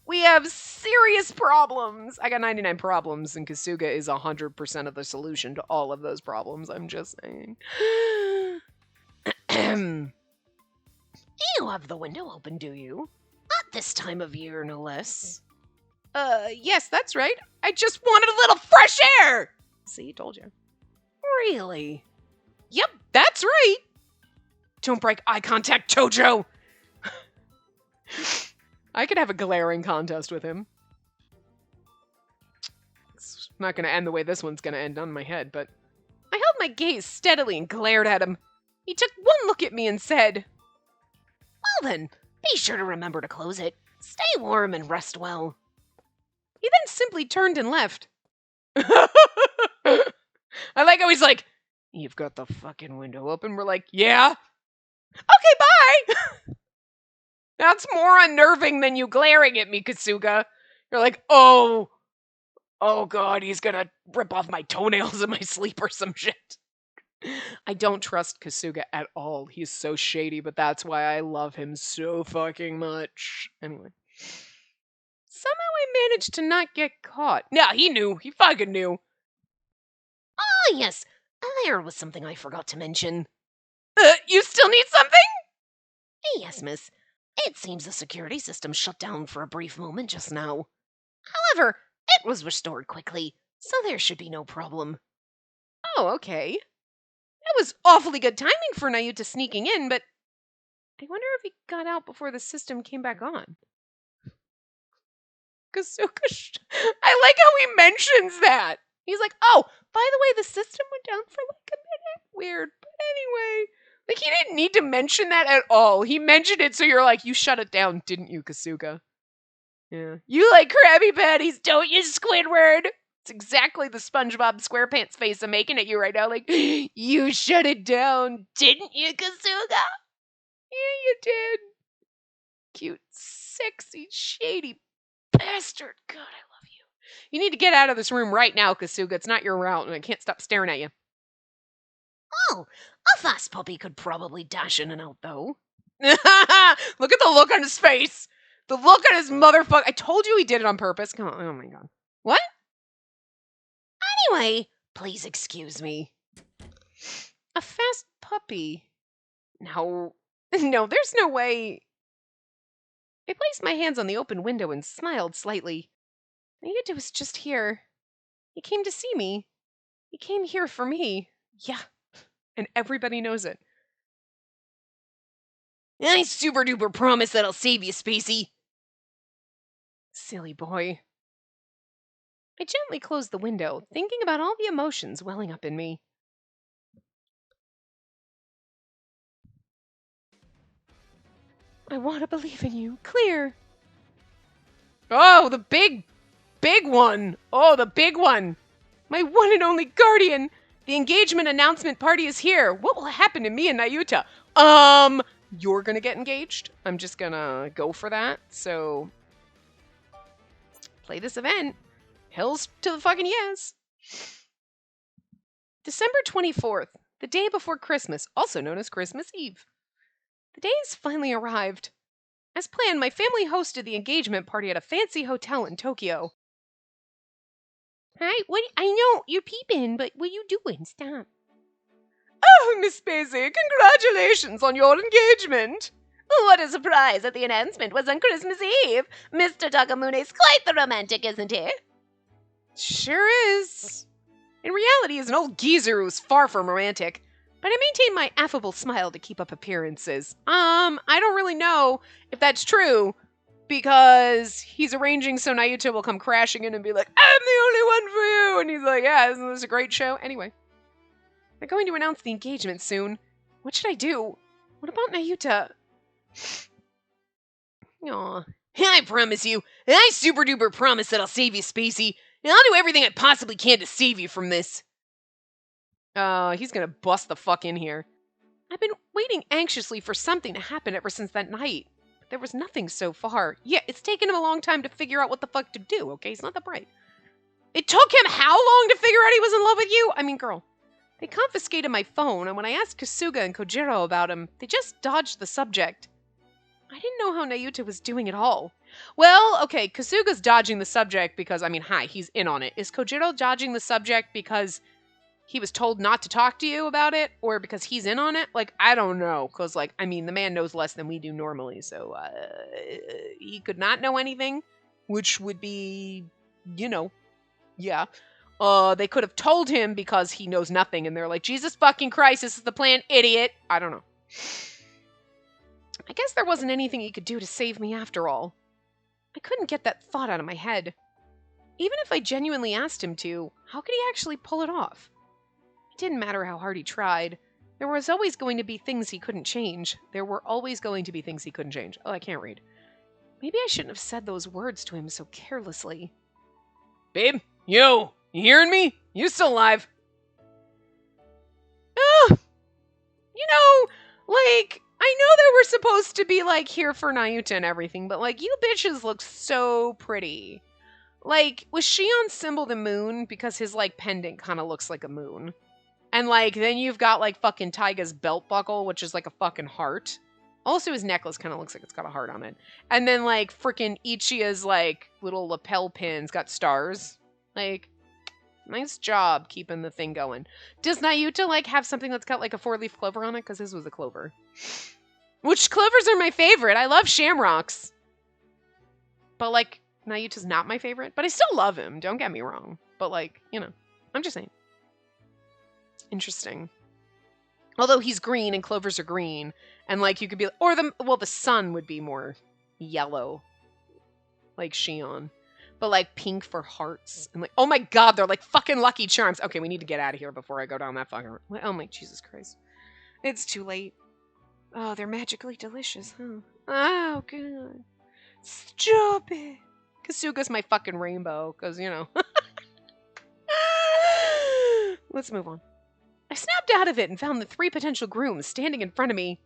We have serious problems. I got 99 problems, and Kasuga is 100% of the solution to all of those problems. I'm just saying. You have the window open, do you? At this time of year, no less. Yes, that's right. I just wanted a little fresh air. See, told you. Really? Yep, that's right. Don't break eye contact, Tojo! I could have a glaring contest with him. It's not going to end the way this one's going to end on my head, but I held my gaze steadily and glared at him. He took one look at me and said, Well then, be sure to remember to close it. Stay warm and rest well. He then simply turned and left. I like how he's like, you've got the fucking window open. We're like, yeah. Okay, bye! That's more unnerving than you glaring at me, Kasuga. You're like, oh God, he's gonna rip off my toenails in my sleep or some shit. I don't trust Kasuga at all. He's so shady, but that's why I love him so fucking much. Anyway. Somehow I managed to not get caught. Yeah, he knew. He fucking knew. Ah, yes. There was something I forgot to mention. You still need something? Yes, miss. It seems the security system shut down for a brief moment just now. However, it was restored quickly, so there should be no problem. Oh, okay. That was awfully good timing for Nayuta sneaking in, but I wonder if he got out before the system came back on. Kasuka, I like how he mentions that. He's like, oh, by the way, the system went down for like a minute. Weird. But anyway, like he didn't need to mention that at all. He mentioned it so you're like, you shut it down, didn't you, Kasuga? Yeah. You like Krabby Patties, don't you, Squidward? It's exactly the SpongeBob SquarePants face I'm making at you right now. Like, you shut it down, didn't you, Kasuga? Yeah, you did. Cute, sexy, shady bastard. God, I love you. You need to get out of this room right now, Kasuga. It's not your route, and I can't stop staring at you. Oh, a fast puppy could probably dash in and out, though. Look at the look on his face. The look on his motherfucker. I told you he did it on purpose. Come on. Oh my god. What? Anyway, please excuse me. A fast puppy? No. No, there's no way. I placed my hands on the open window and smiled slightly. Nayuta was just here. He came to see me. He came here for me. Yeah. And everybody knows it. I super duper promise that I'll save you, Spacey. Silly boy. I gently closed the window, thinking about all the emotions welling up in me. I want to believe in you. Clear. Oh, the big one. Oh, the big one. My one and only guardian. The engagement announcement party is here. What will happen to me and Nayuta? You're gonna get engaged. I'm just gonna go for that. So, play this event. Hells to the fucking yes. December 24th, the day before Christmas, also known as Christmas Eve. The day has finally arrived. As planned, my family hosted the engagement party at a fancy hotel in Tokyo. Hi, what? I know you're peeping, but what you doing? Stop. Oh, Miss Spacey, congratulations on your engagement. What a surprise that the announcement was on Christmas Eve. Mr. Takamune's quite the romantic, isn't he? Sure is. In reality, he's an old geezer who's far from romantic. But I maintain my affable smile to keep up appearances. I don't really know if that's true, because he's arranging so Nayuta will come crashing in and be like, I'm the only one for you! And he's like, yeah, isn't this a great show? Anyway. They're going to announce the engagement soon. What should I do? What about Nayuta? Aw. I promise you, I super duper promise that I'll save you, Spacey. And I'll do everything I possibly can to save you from this. He's gonna bust the fuck in here. I've been waiting anxiously for something to happen ever since that night. But there was nothing so far. Yeah, it's taken him a long time to figure out what the fuck to do, okay? He's not that bright. It took him how long to figure out he was in love with you? I mean, girl. They confiscated my phone, and when I asked Kasuga and Kojiro about him, they just dodged the subject. I didn't know how Nayuta was doing at all. Well, okay, Kasuga's dodging the subject because, I mean, hi, he's in on it. Is Kojiro dodging the subject because he was told not to talk to you about it, or because he's in on it? Like, I don't know, because, like, I mean, the man knows less than we do normally, so, he could not know anything, which would be, you know, yeah. They could have told him because he knows nothing, and they're like, Jesus fucking Christ, this is the plan, idiot! I don't know. I guess there wasn't anything he could do to save me after all. I couldn't get that thought out of my head. Even if I genuinely asked him to, how could he actually pull it off? It didn't matter how hard he tried. There was always going to be things he couldn't change. There were always going to be things he couldn't change. Oh, I can't read. Maybe I shouldn't have said those words to him so carelessly. Babe, you hearing me? You still alive? You know, like, I know that we're supposed to be, like, here for Nayuta and everything, but, like, you bitches look so pretty. Like, was Shion's symbol the moon? Because his, like, pendant kind of looks like a moon. And, like, then you've got, like, fucking Taiga's belt buckle, which is, like, a fucking heart. Also, his necklace kind of looks like it's got a heart on it. And then, like, freaking Ichia's, like, little lapel pins got stars. Like, nice job keeping the thing going. Does Nayuta, like, have something that's got, like, a 4-leaf clover on it? Because his was a clover. Which clovers are my favorite. I love shamrocks. But, like, Nayuta's not my favorite. But I still love him. Don't get me wrong. But, like, you know, I'm just saying. Interesting. Although he's green and clovers are green. And, like, you could be... Or the sun would be more yellow. Like Shion. But, like, pink for hearts. And, like, oh my god, they're, like, fucking Lucky Charms. Okay, we need to get out of here before I go down that fucking... Oh my Jesus Christ. It's too late. Oh, they're magically delicious, huh? Oh, good. Stop it. Kasuga's my fucking rainbow. Because, you know. Let's move on. I snapped out of it and found the 3 potential grooms standing in front of me.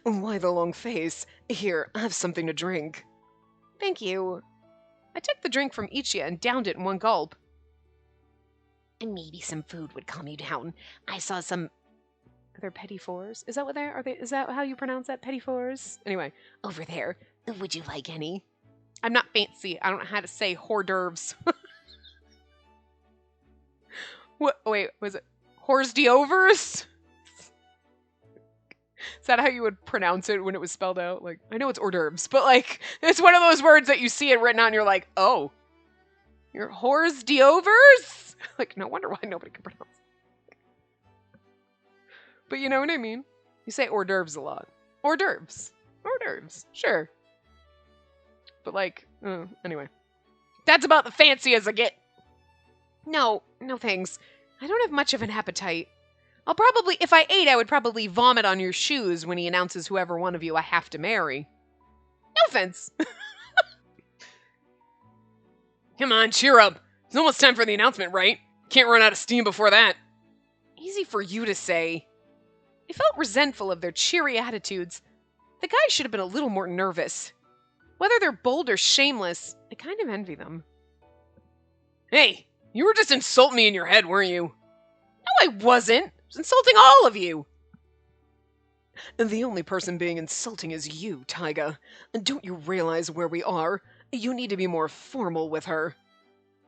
Why the long face? Here, have something to drink. Thank you. I took the drink from Ichia and downed it in one gulp. Maybe some food would calm you down. I saw some... Are there petty fours? Is that what they are? Is that how you pronounce that? Petty fours? Anyway. over there. Would you like any? I'm not fancy. I don't know how to say hors d'oeuvres. What? Wait, was it hors d'oeuvres? Is that how you would pronounce it when it was spelled out? Like, I know it's hors d'oeuvres, but like, it's one of those words that you see it written out and you're like, oh, you're hors d'oeuvres? Like, no wonder why nobody can pronounce it. But you know what I mean? You say hors d'oeuvres a lot. Hors d'oeuvres. Hors d'oeuvres. Sure. But like, anyway. That's about the fancy as I get. No thanks. I don't have much of an appetite. If I ate, I would probably vomit on your shoes when he announces whoever one of you I have to marry. No offense. Come on, cheer up. It's almost time for the announcement, right? Can't run out of steam before that. Easy for you to say. I felt resentful of their cheery attitudes. The guys should have been a little more nervous. Whether they're bold or shameless, I kind of envy them. Hey, you were just insulting me in your head, weren't you? No, I wasn't. I was insulting all of you. The only person being insulting is you, Taiga. Don't you realize where we are? You need to be more formal with her.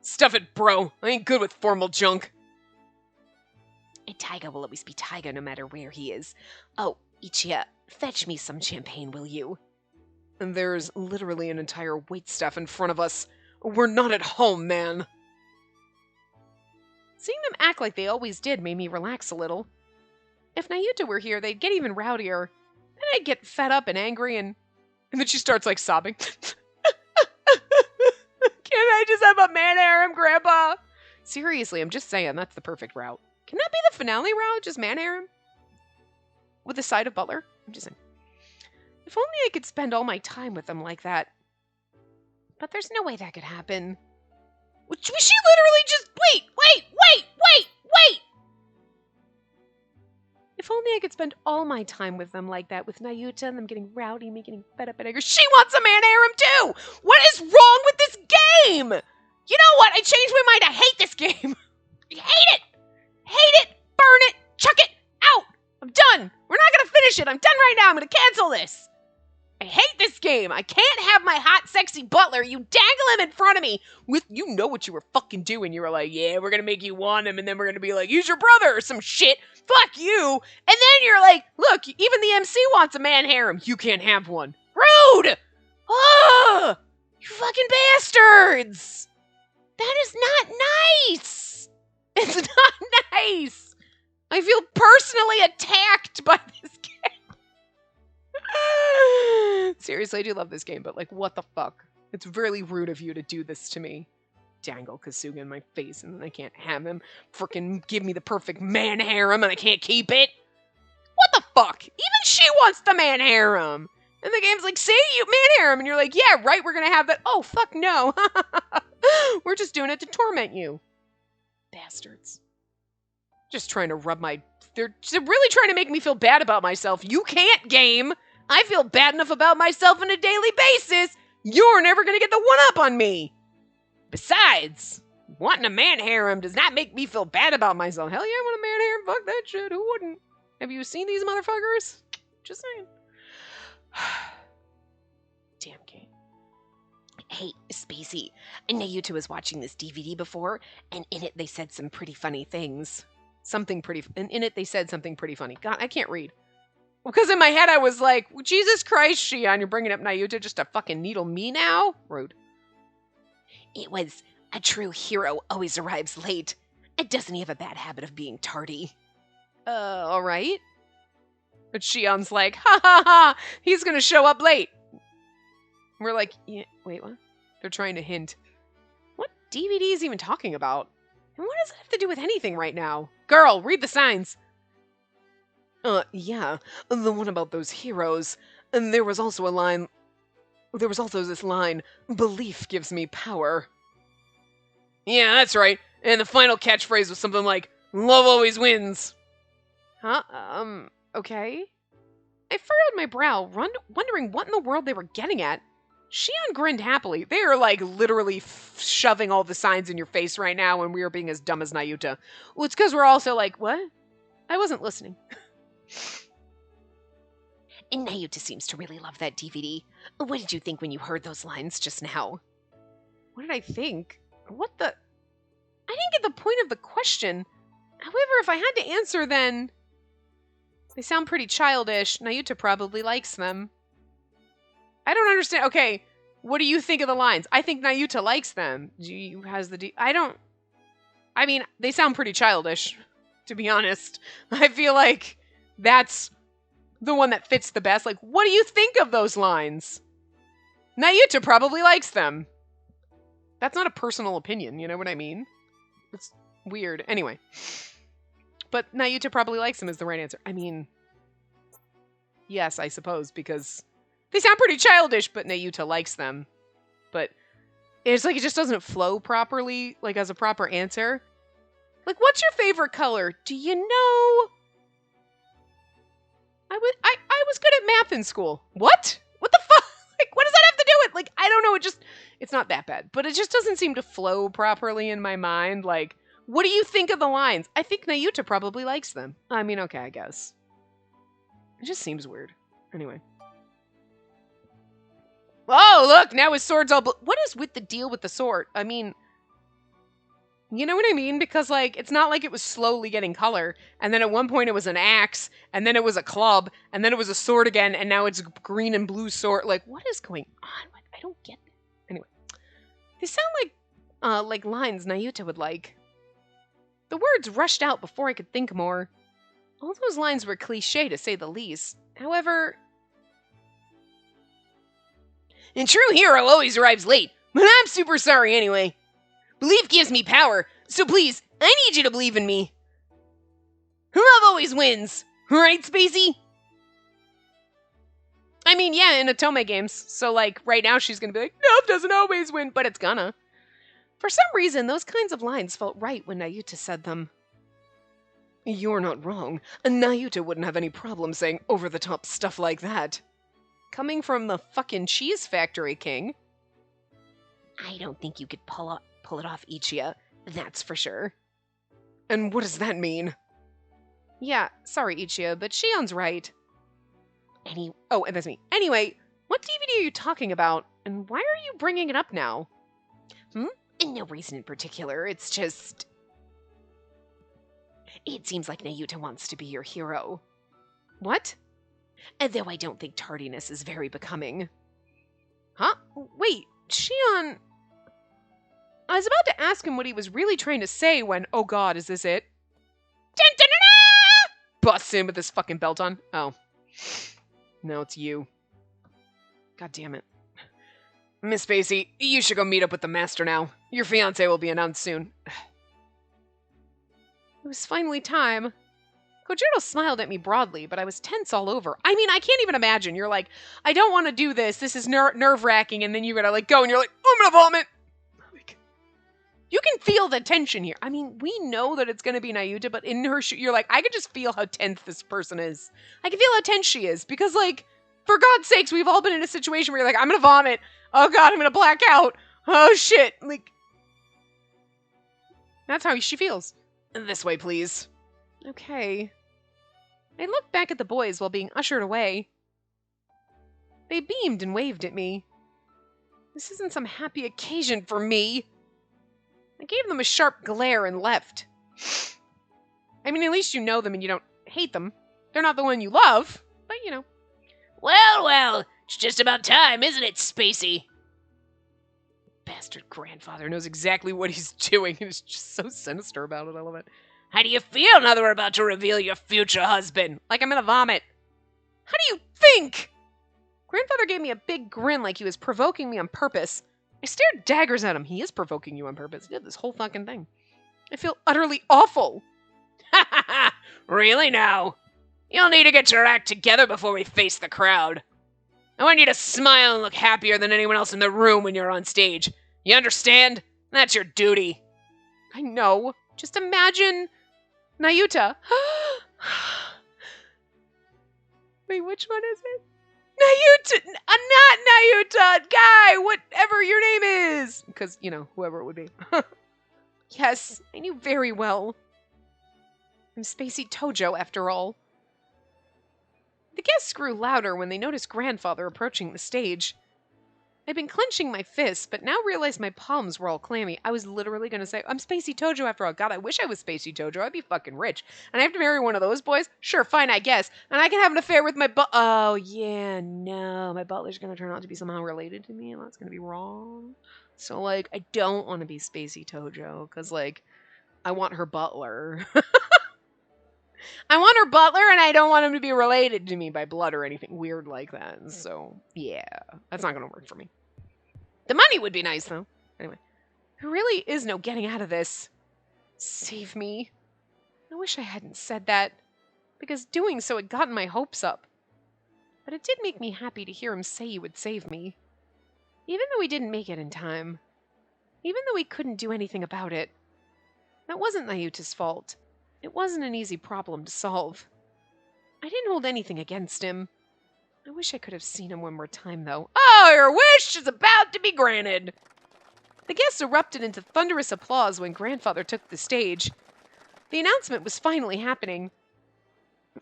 Stuff it, bro. I ain't good with formal junk. Taiga will always be Taiga no matter where he is. Oh, Ichia, fetch me some champagne, will you? And there's literally an entire waitstaff in front of us. We're not at home, man. Seeing them act like they always did made me relax a little. If Nayuta were here, they'd get even rowdier. Then I'd get fed up and angry and then she starts like sobbing. Can't I just have a man harem, Grandpa? Seriously, I'm just saying, that's the perfect route. Can that be the finale route? Just man harem? With a side of butler? I'm just saying. If only I could spend all my time with them like that. But there's no way that could happen. She literally just... Wait! If only I could spend all my time with them like that, with Nayuta and them getting rowdy, me getting fed up and angry. She wants a man harem too! What is wrong with this game? You know what? I changed my mind. I hate this game. I hate it! Hate it! Burn it! Chuck it! Out! I'm done! We're not gonna finish it! I'm done right now! I'm gonna cancel this! I hate this game! I can't have my hot, sexy butler, you dangle him in front of me with, you know what you were fucking doing. You were like, yeah, we're gonna make you want him, and then we're gonna be like, he's your brother, or some shit. Fuck you! And then you're like, look, even the MC wants a man harem. You can't have one. Rude! Oh! You fucking bastards! That is not nice! It's not nice! I feel personally attacked by this game. Seriously, I do love this game, but like, what the fuck? It's really rude of you to do this to me. Dangle Kasuga in my face, and then I can't have him frickin' give me the perfect man harem, and I can't keep it. What the fuck? Even she wants the man harem. And the game's like, see, you man harem, and you're like, yeah, right, we're gonna have that. Oh, fuck no. We're just doing it to torment you. Bastards. Just trying to rub my... They're really trying to make me feel bad about myself. You can't, game! I feel bad enough about myself on a daily basis! You're never gonna get the one-up on me! Besides, wanting a man harem does not make me feel bad about myself. Hell yeah, I want a man harem. Fuck that shit. Who wouldn't? Have you seen these motherfuckers? Just saying. Damn game. Hey, Spacey, I know you two was watching this DVD before, and in it they said some pretty funny things. In it they said something pretty funny. God, I can't read. Because in my head I was like, Jesus Christ, Shion, you're bringing up Nayuta just to fucking needle me now? Rude. It was, a true hero always arrives late. And doesn't he have a bad habit of being tardy? Alright. But Shion's like, ha ha ha, he's gonna show up late. We're like, yeah, wait, what? They're trying to hint. What DVD is even talking about? And what does it have to do with anything right now? Girl, read the signs. Yeah, the one about those heroes. And there was also this line, belief gives me power. Yeah, that's right. And the final catchphrase was something like, love always wins. Huh? Okay. I furrowed my brow, wondering what in the world they were getting at. Shion grinned happily. They are, like, literally shoving all the signs in your face right now when we are being as dumb as Nayuta. Well, it's because we're also like, what? I wasn't listening. And Nayuta seems to really love that DVD. What did you think when you heard those lines just now? What did I think? What the... I didn't get the point of the question. However, if I had to answer, then... They sound pretty childish. Nayuta probably likes them. I don't understand. Okay, what do you think of the lines? I think Nayuta likes them. I mean, they sound pretty childish, to be honest. I feel like that's the one that fits the best. Like, what do you think of those lines? Nayuta probably likes them. That's not a personal opinion, you know what I mean? It's weird. Anyway. But Nayuta probably likes them is the right answer. I mean, yes, I suppose, because they sound pretty childish, but Nayuta likes them. But it's like it just doesn't flow properly, like as a proper answer. Like, what's your favorite color? Do you know? I was good at math in school. What? What the fuck? Like, what does that have to do with? Like, I don't know. It's not that bad, but it just doesn't seem to flow properly in my mind. Like, what do you think of the lines? I think Nayuta probably likes them. I mean, okay, I guess. It just seems weird. Anyway. Oh, look, now his sword's all what is with the deal with the sword? I mean, you know what I mean? Because, like, it's not like it was slowly getting color, and then at one point it was an axe, and then it was a club, and then it was a sword again, and now it's green and blue sword. Like, what is going on? I don't get it. Anyway. They sound like lines Nayuta would like. The words rushed out before I could think more. All those lines were cliché, to say the least. However... A true hero always arrives late, but I'm super sorry anyway. Belief gives me power, so please, I need you to believe in me. Love always wins, right, Spacey? I mean, yeah, in Otome games, so, like, right now she's gonna be like, love doesn't always win, but it's gonna. For some reason, those kinds of lines felt right when Nayuta said them. You're not wrong. Nayuta wouldn't have any problem saying over-the-top stuff like that. Coming from the fucking cheese factory king. I don't think you could pull it off, Ichia. That's for sure. And what does that mean? Yeah, sorry, Ichia, but Shion's right. Oh, and that's me. Anyway, what DVD are you talking about? And why are you bringing it up now? No reason in particular. It's just... It seems like Nayuta wants to be your hero. What? Though I don't think tardiness is very becoming. Huh? Wait, Shion... I was about to ask him what he was really trying to say when, oh god, is this it? Busts in with this fucking belt on. Oh. No, it's you. God damn it. Miss Spacey, you should go meet up with the master now. Your fiancé will be announced soon. It was finally time. Kojiro smiled at me broadly, but I was tense all over. I mean, I can't even imagine. You're like, I don't want to do this. This is nerve-wracking. And then you're going to, like, go and you're like, oh, I'm going to vomit. Like, You can feel the tension here. I mean, we know that it's going to be Nayuta, but in her you're like, I can just feel how tense this person is. I can feel how tense she is because, like, for God's sakes, we've all been in a situation where you're like, I'm going to vomit. Oh, God, I'm going to black out. Oh, shit. Like, that's how she feels. This way, please. Okay. I looked back at the boys while being ushered away. They beamed and waved at me. This isn't some happy occasion for me. I gave them a sharp glare and left. I mean, at least you know them and you don't hate them. They're not the one you love, but you know. Well, well, it's just about time, isn't it, Spacey? Bastard grandfather knows exactly what he's doing and is just so sinister about it. I love it. How do you feel now that we're about to reveal your future husband? Like I'm gonna vomit. How do you think? Grandfather gave me a big grin like he was provoking me on purpose. I stared daggers at him. He is provoking you on purpose. He did this whole fucking thing. I feel utterly awful. Ha ha ha! Really now? You'll need to get your act together before we face the crowd. I want you to smile and look happier than anyone else in the room when you're on stage. You understand? That's your duty. I know. Just imagine Nayuta. Wait, which one is it? Nayuta! Not Nayuta! Guy! Whatever your name is! Because, you know, whoever it would be. Yes, I knew very well. I'm Spacey Tojo, after all. The guests grew louder when they noticed Grandfather approaching the stage. I'd been clenching my fists, but now realized my palms were all clammy. I was literally going to say, I'm Spacey Tojo after all. God, I wish I was Spacey Tojo. I'd be fucking rich. And I have to marry one of those boys? Sure, fine, I guess. And I can have an affair with my Oh, yeah, no. My butler's going to turn out to be somehow related to me, and that's going to be wrong. So, like, I don't want to be Spacey Tojo, because, like, I want her butler. I want her butler, and I don't want him to be related to me by blood or anything weird like that. So, yeah, that's not going to work for me. The money would be nice, though. Anyway, there really is no getting out of this. Save me. I wish I hadn't said that, because doing so had gotten my hopes up. But it did make me happy to hear him say he would save me. Even though he didn't make it in time. Even though he couldn't do anything about it. That wasn't Nayuta's fault. It wasn't an easy problem to solve. I didn't hold anything against him. I wish I could have seen him one more time, though. Oh, your wish is about to be granted! The guests erupted into thunderous applause when Grandfather took the stage. The announcement was finally happening.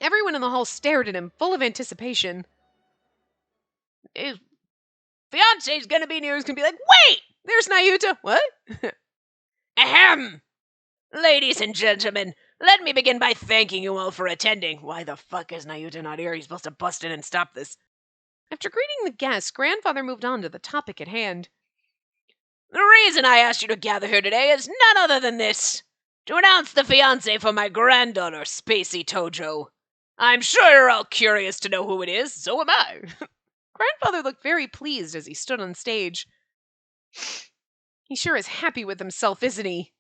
Everyone in the hall stared at him, full of anticipation. His fiance's gonna be near. He's gonna be like, wait! There's Nayuta! What? Ahem! Ladies and gentlemen, let me begin by thanking you all for attending. Why the fuck is Nayuta not here? He's supposed to bust in and stop this. After greeting the guests, Grandfather moved on to the topic at hand. The reason I asked you to gather here today is none other than this. To announce the fiancé for my granddaughter, Spacey Tojo. I'm sure you're all curious to know who it is. So am I. Grandfather looked very pleased as he stood on stage. He sure is happy with himself, isn't he?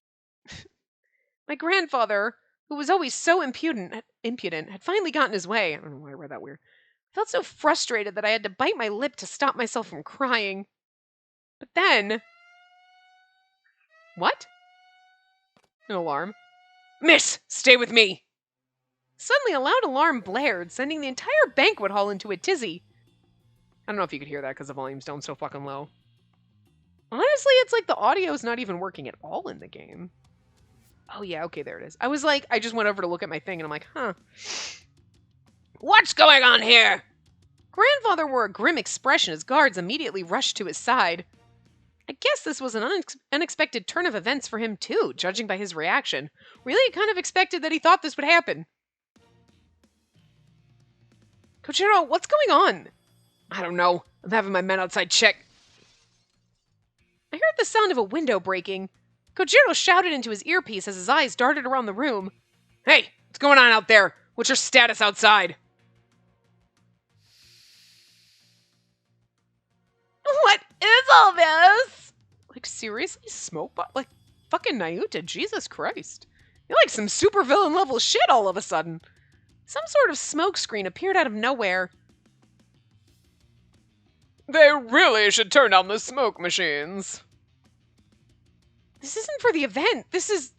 My grandfather, who was always so impudent, had finally gotten his way. I don't know why I read that weird. I felt so frustrated that I had to bite my lip to stop myself from crying. But then... What? An alarm. Miss, stay with me. Suddenly a loud alarm blared, sending the entire banquet hall into a tizzy. I don't know if you could hear that because the volume's down so fucking low. Honestly, it's like the audio's not even working at all in the game. Oh yeah, okay, there it is. I was like, I just went over to look at my thing and I'm like, huh. What's going on here? Grandfather wore a grim expression as guards immediately rushed to his side. I guess this was an unexpected turn of events for him too, judging by his reaction. Really kind of expected that he thought this would happen. Kojiro, what's going on? I don't know. I'm having my men outside check. I heard the sound of a window breaking. Kojiro shouted into his earpiece as his eyes darted around the room. Hey, what's going on out there? What's your status outside? What is all this? Like, seriously? Smoke bot? Like, fucking Nayuta, Jesus Christ. You're like some supervillain level shit all of a sudden. Some sort of smoke screen appeared out of nowhere. They really should turn on the smoke machines. This isn't for the event. This is...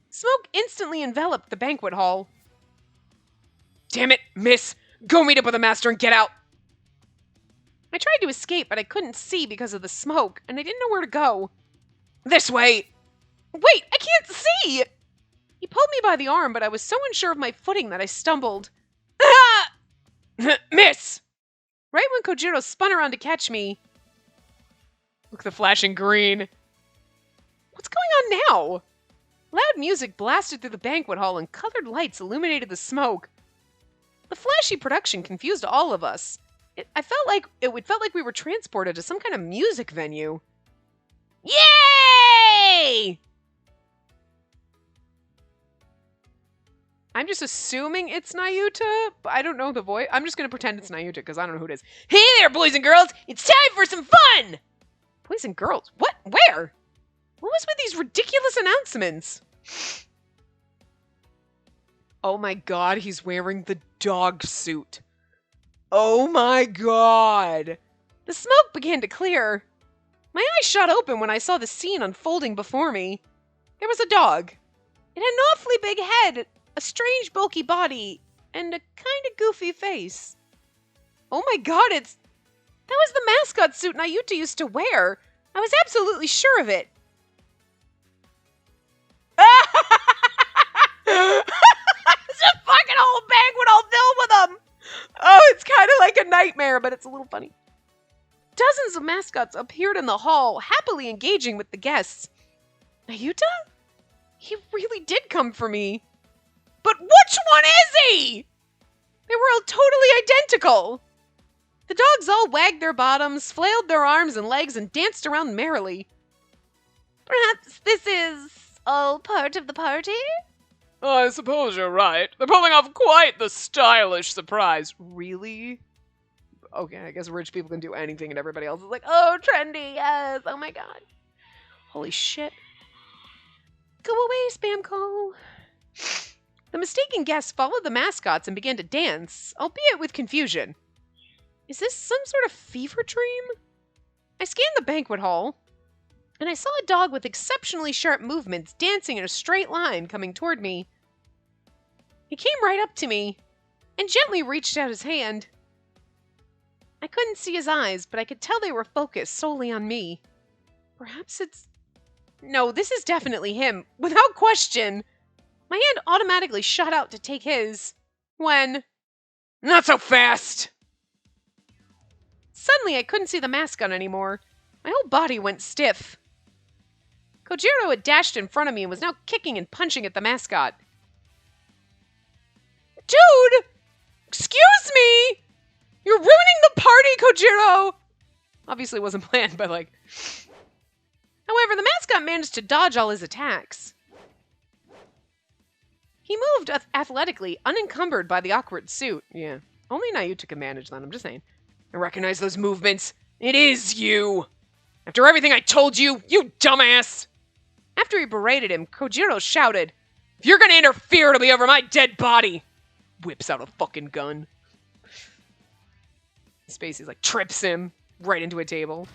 Smoke instantly enveloped the banquet hall. Damn it, miss! Go meet up with the master and get out! I tried to escape, but I couldn't see because of the smoke, and I didn't know where to go. This way! Wait, I can't see! He pulled me by the arm, but I was so unsure of my footing that I stumbled. Ah! Miss! Right when Kojiro spun around to catch me... Look at the flashing green. What's going on now? Loud music blasted through the banquet hall and colored lights illuminated the smoke. The flashy production confused all of us. It felt like we were transported to some kind of music venue. Yay! I'm just assuming it's Nayuta, but I don't know the voice. I'm just going to pretend it's Nayuta because I don't know who it is. Hey there, boys and girls! It's time for some fun! Boys and girls? What? Where? What was with these ridiculous announcements? Oh my god, he's wearing the dog suit. Oh my god! The smoke began to clear. My eyes shot open when I saw the scene unfolding before me. There was a dog. It had an awfully big head, a strange bulky body, and a kinda goofy face. Oh my god, that was the mascot suit Nayuta used to wear. I was absolutely sure of it. It's a fucking whole banquet all filled with them. Oh, it's kind of like a nightmare, but it's a little funny. Dozens of mascots appeared in the hall, happily engaging with the guests. Nayuta? He really did come for me. But which one is he? They were all totally identical. The dogs all wagged their bottoms, flailed their arms and legs, and danced around merrily. Perhaps this is all part of the party? I suppose you're right. They're pulling off quite the stylish surprise. Really? Okay, I guess rich people can do anything and everybody else is like, oh, trendy, yes, oh my god. Holy shit. Go away, spam call. The mistaken guests followed the mascots and began to dance, albeit with confusion. Is this some sort of fever dream? I scanned the banquet hall, and I saw a dog with exceptionally sharp movements dancing in a straight line coming toward me. He came right up to me and gently reached out his hand. I couldn't see his eyes, but I could tell they were focused solely on me. Perhaps it's... No, this is definitely him, without question. My hand automatically shot out to take his, when... Not so fast! Suddenly, I couldn't see the mascot anymore. My whole body went stiff. Kojiro had dashed in front of me and was now kicking and punching at the mascot. Dude! Excuse me! You're ruining the party, Kojiro! Obviously wasn't planned, but like... However, the mascot managed to dodge all his attacks. He moved athletically, unencumbered by the awkward suit. Yeah, only Nayuta can manage that, I'm just saying. I recognize those movements. It is you! After everything I told you, you dumbass! After he berated him, Kojiro shouted, If you're gonna interfere, it'll be over my dead body! Whips out a fucking gun. Spacey's like, trips him right into a table.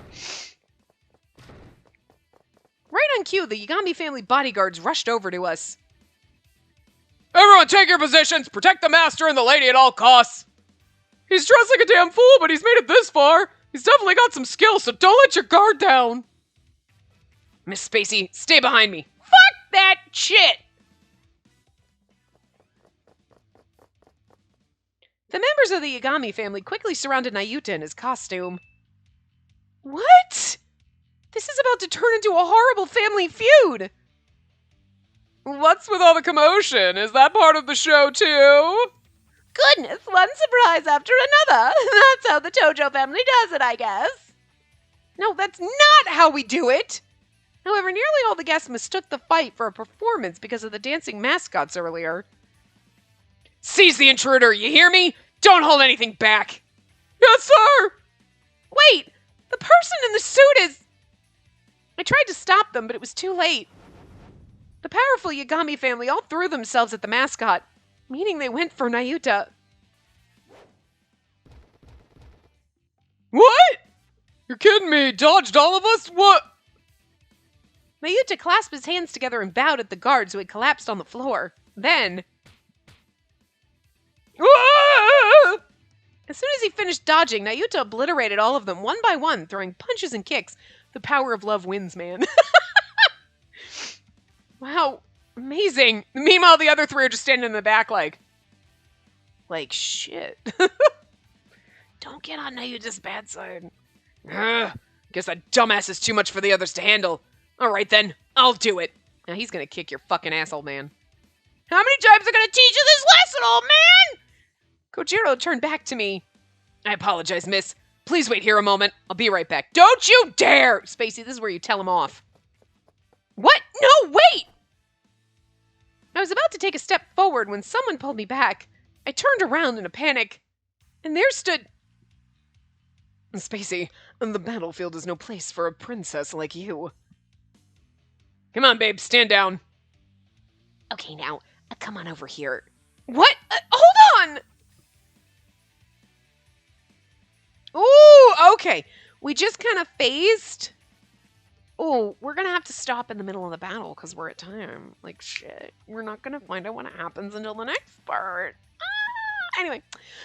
Right on cue, the Yagami family bodyguards rushed over to us. Everyone take your positions! Protect the master and the lady at all costs! He's dressed like a damn fool, but he's made it this far! He's definitely got some skills, so don't let your guard down! Miss Spacey, stay behind me. Fuck that shit! The members of the Yagami family quickly surrounded Nayuta in his costume. What? This is about to turn into a horrible family feud! What's with all the commotion? Is that part of the show, too? Goodness, one surprise after another. That's how the Tojo family does it, I guess. No, that's not how we do it! However, nearly all the guests mistook the fight for a performance because of the dancing mascots earlier. Seize the intruder, you hear me? Don't hold anything back! Yes, sir! Wait! The person in the suit is... I tried to stop them, but it was too late. The powerful Yagami family all threw themselves at the mascot, meaning they went for Nayuta. What? You're kidding me? Dodged all of us? What? Mayuta clasped his hands together and bowed at the guards who had collapsed on the floor. Then... Ah! As soon as he finished dodging, Nayuta obliterated all of them one by one, throwing punches and kicks. The power of love wins, man. Wow, amazing. Meanwhile, the other three are just standing in the back like shit. Don't get on Nayuta's bad side. Guess that dumbass is too much for the others to handle. All right then, I'll do it. Now he's gonna kick your fucking ass, old man. How many times are gonna teach you this lesson, old man? Kojiro turned back to me. I apologize, miss. Please wait here a moment. I'll be right back. Don't you dare! Spacey, this is where you tell him off. What? No, wait! I was about to take a step forward when someone pulled me back. I turned around in a panic, and there stood... Spacey, the battlefield is no place for a princess like you. Come on, babe, stand down. Okay, now, come on over here. What? Hold on! Ooh, okay. We just kind of phased. Oh, we're going to have to stop in the middle of the battle because we're at time. Like, shit. We're not going to find out what happens until the next part. Anyway,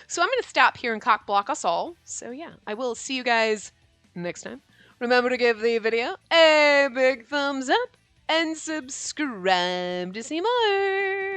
so I'm going to stop here and cock block us all. So, yeah, I will see you guys next time. Remember to give the video a big thumbs up and subscribe to see more.